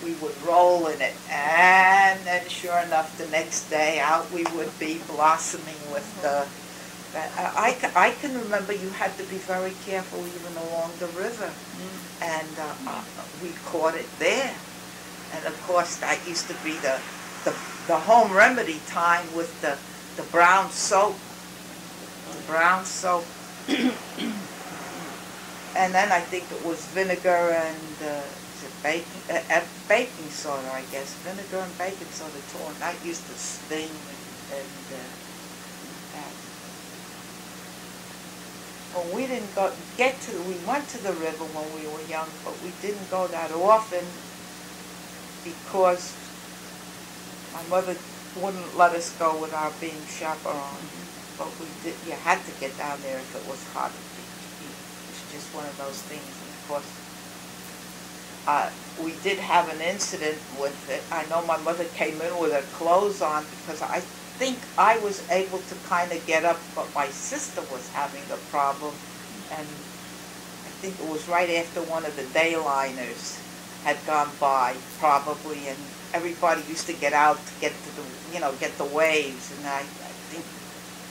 we would roll in it, and then sure enough the next day out we would be blossoming with the I can remember you had to be very careful even along the river, and we caught it there. And of course that used to be the home remedy time with the brown soap. The brown soap. And then I think it was vinegar and baking soda, I guess. Vinegar and baking soda too, and that used to sting and that. Well, we didn't we went to the river when we were young, but we didn't go that often because my mother wouldn't let us go without being chaperoned. But we did. You had to get down there if it was hot. It's just one of those things. And of course, we did have an incident with it. I know my mother came in with her clothes on because think I was able to kind of get up, but my sister was having a problem, and I think it was right after one of the dayliners had gone by, probably, and everybody used to get out to get to the, get the waves, and I think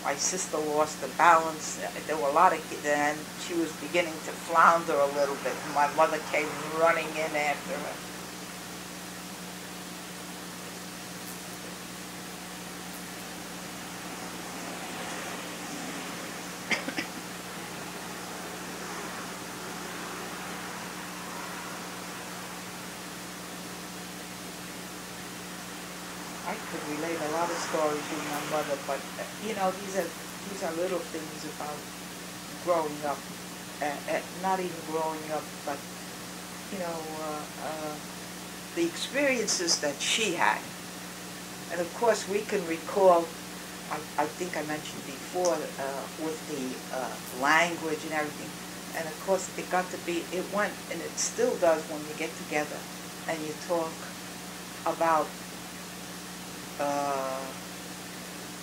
my sister lost the balance. There were a lot of kids, and she was beginning to flounder a little bit, and my mother came running in after her. I could relate a lot of stories with my mother, but these are little things about growing up, not even growing up, but the experiences that she had. And of course, we can recall. I think I mentioned before with the language and everything, and of course, it went, and it still does when you get together and you talk about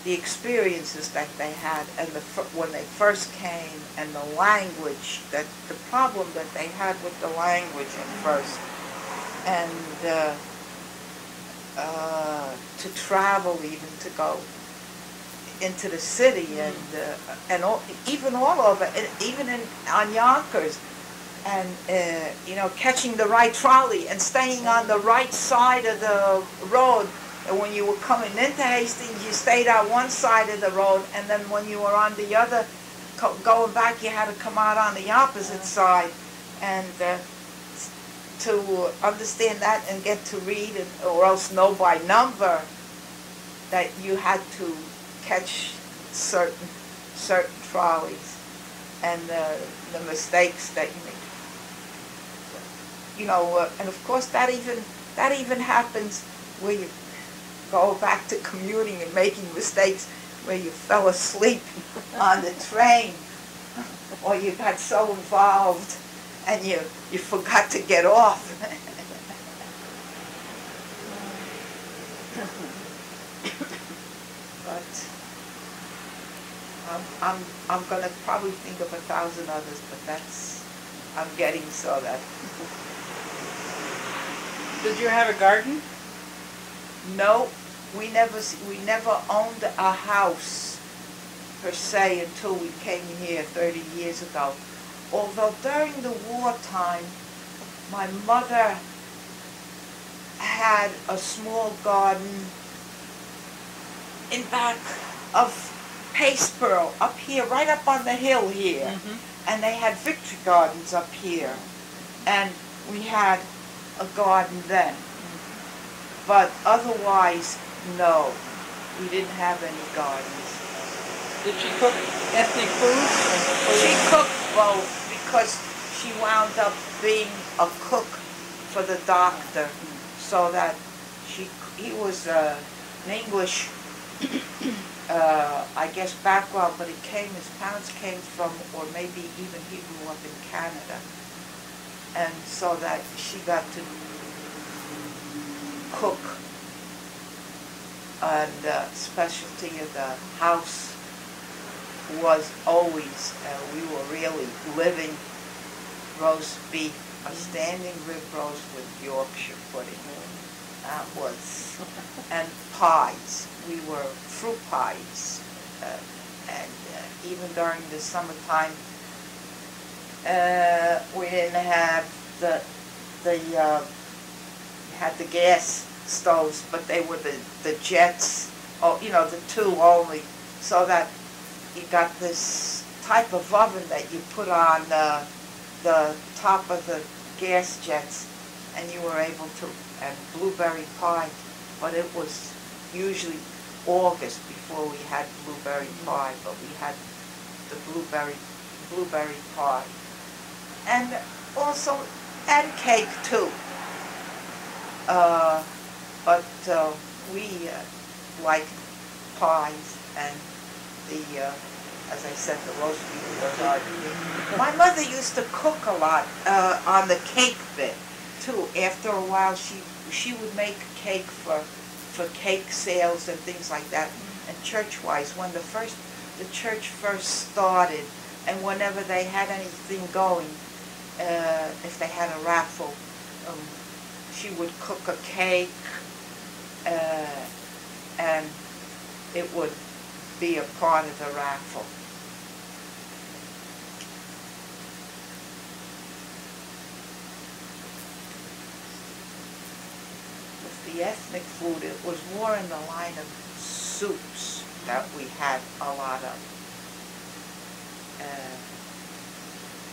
the experiences that they had, and when they first came, and the language, the problem that they had with the language at first, and to travel, even to go into the city, even all over, even on Yonkers, and catching the right trolley and staying on the right side of the road. And when you were coming into Hastings, you stayed on one side of the road, and then when you were on the other, going back, you had to come out on the opposite side. And to understand that and get to read, or else know by number, that you had to catch certain trolleys, and the mistakes that you made. And of course that even happens where you go back to commuting and making mistakes, where you fell asleep on the train, or you got so involved and you forgot to get off. But I'm gonna probably think of 1,000 others, but I'm getting so that. Did you have a garden? No, we never owned a house per se until we came here 30 years ago. Although during the wartime, my mother had a small garden in back of Paceboro, up here, right up on the hill here. Mm-hmm. And they had victory gardens up here. And we had a garden then. But otherwise, no, we didn't have any gardens. Did she cook ethnic foods? She cooked both, because she wound up being a cook for the doctor, so that he was an English, I guess, background, but his parents came from, or maybe even he grew up in Canada, and so that she got to cook, and the specialty of the house was always, we were really living roast beef, a standing rib roast with Yorkshire pudding. That was, and pies. We were fruit pies, and even during the summertime, we didn't have had the gas stoves, but they were the jets, the two only, so that you got this type of oven that you put on the top of the gas jets, and you were able to, and blueberry pie, but it was usually August before we had blueberry pie, but we had the blueberry pie. And also, and cake too. But we liked pies, and as I said, the roast beef was our thing. My mother used to cook a lot on the cake bit too. After a while, she would make cake for cake sales and things like that. and church-wise, when the church first started, and whenever they had anything going, if they had a raffle, she would cook a cake, and it would be a part of the raffle. With the ethnic food, it was more in the line of soups that we had a lot of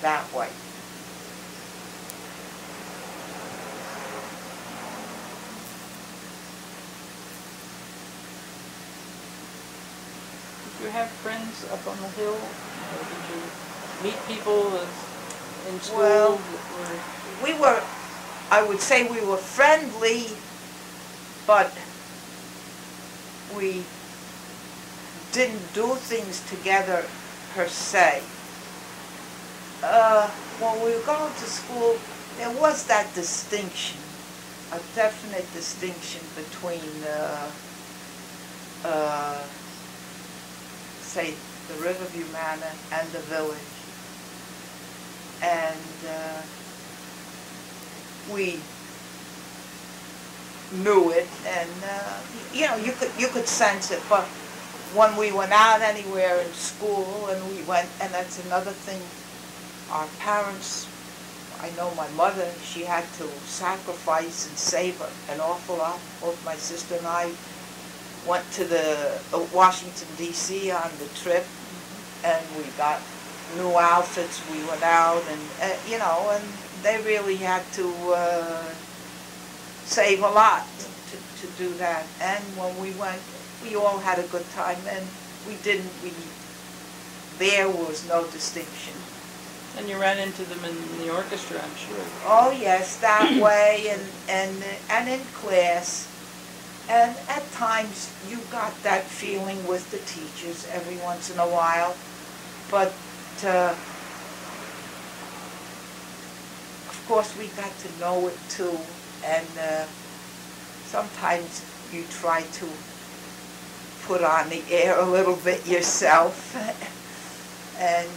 that way. Did you have friends up on the hill? Or did you meet people in school? Well, we were, I would say we were friendly, but we didn't do things together per se. When we were going to school, there was that distinction, a definite distinction between, say, the Riverview Manor and the village. And we knew it, and you know, you could sense it. But when we went out anywhere in school, and we went, and that's another thing, our parents, I know my mother, she had to sacrifice and save an awful lot. Both my sister and I went to the Washington, D.C. on the trip, and we got new outfits. We went out, and you know, and they really had to save a lot to do that. And when we went, we all had a good time, and there was no distinction. And you ran into them in the orchestra, I'm sure. Oh yes, that way, and in class. And at times you got that feeling with the teachers every once in a while, but of course we got to know it too, and sometimes you try to put on the air a little bit yourself and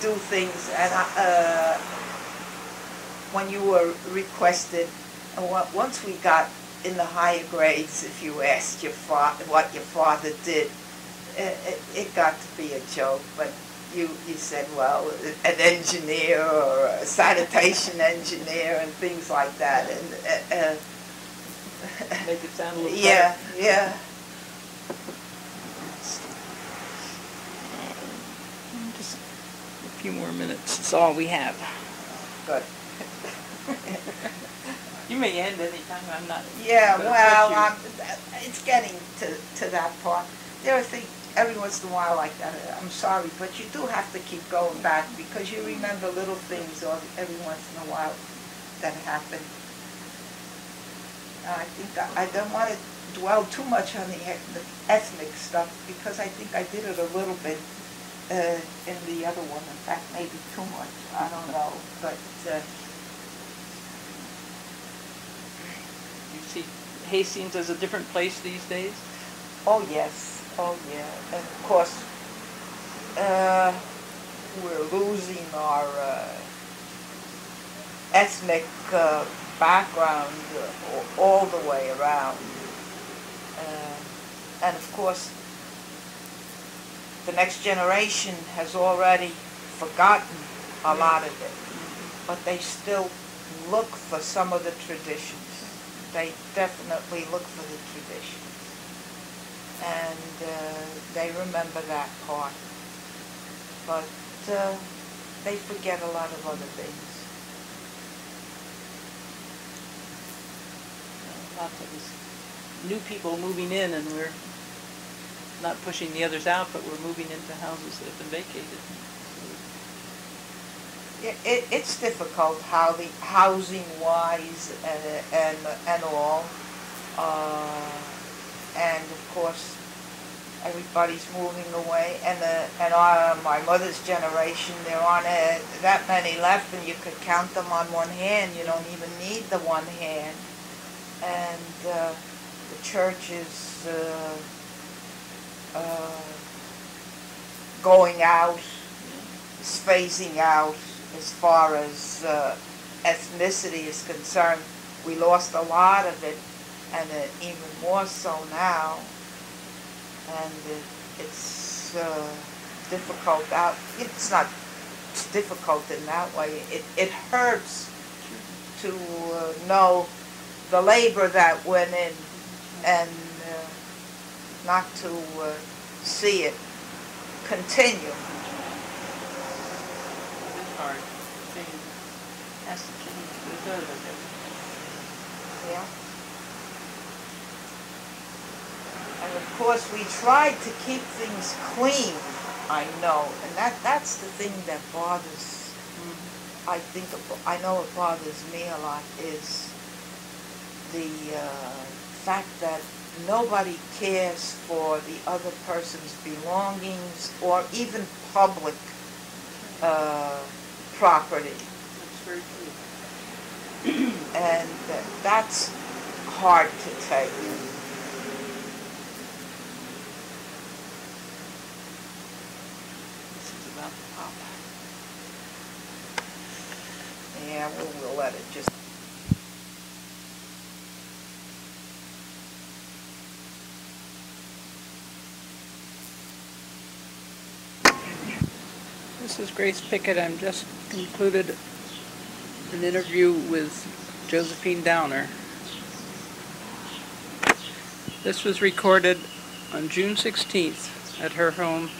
do things. And when you were requested, once we got in the higher grades, if you asked your what your father did, it got to be a joke. But you said, well, an engineer or a sanitation engineer and things like that, and make it sound a little yeah, better. yeah. Just a few more minutes. That's all we have. Good. You may end anytime. I'm not. Yeah, well, it's getting to that part. There are things every once in a while like that. I'm sorry, but you do have to keep going back because you remember little things every once in a while that happen. I think I don't want to dwell too much on the ethnic stuff because I think I did it a little bit in the other one. In fact, maybe too much. I don't know, but. You see Hastings as a different place these days? Oh yes, oh yeah, and of course we're losing our ethnic background all the way around, and of course the next generation has already forgotten a lot of it, but they still look for some of the traditions. They definitely look for the traditions, and they remember that part, but they forget a lot of other things. Lots of new people moving in, and we're not pushing the others out, but we're moving into houses that have been vacated. It's difficult how the housing-wise and all, and of course everybody's moving away. And my mother's generation, there aren't that many left, and you could count them on one hand. You don't even need the one hand. And the church is going out, spacing out as far as ethnicity is concerned. We lost a lot of it, and even more so now. And it's difficult out. It's not difficult in that way. It hurts to know the labor that went in, and not to see it continue. It's hard. Change has to change for the good of it. Yeah. And of course, we tried to keep things clean, I know, and that's the thing that bothers, I know it bothers me a lot, is the fact that nobody cares for the other person's belongings or even public property. That's very true. And that's hard to take. This is about to pop. Yeah, we'll let it just... This is Grace Pickett. I'm just concluded an interview with Josephine Downar. This was recorded on June 16th at her home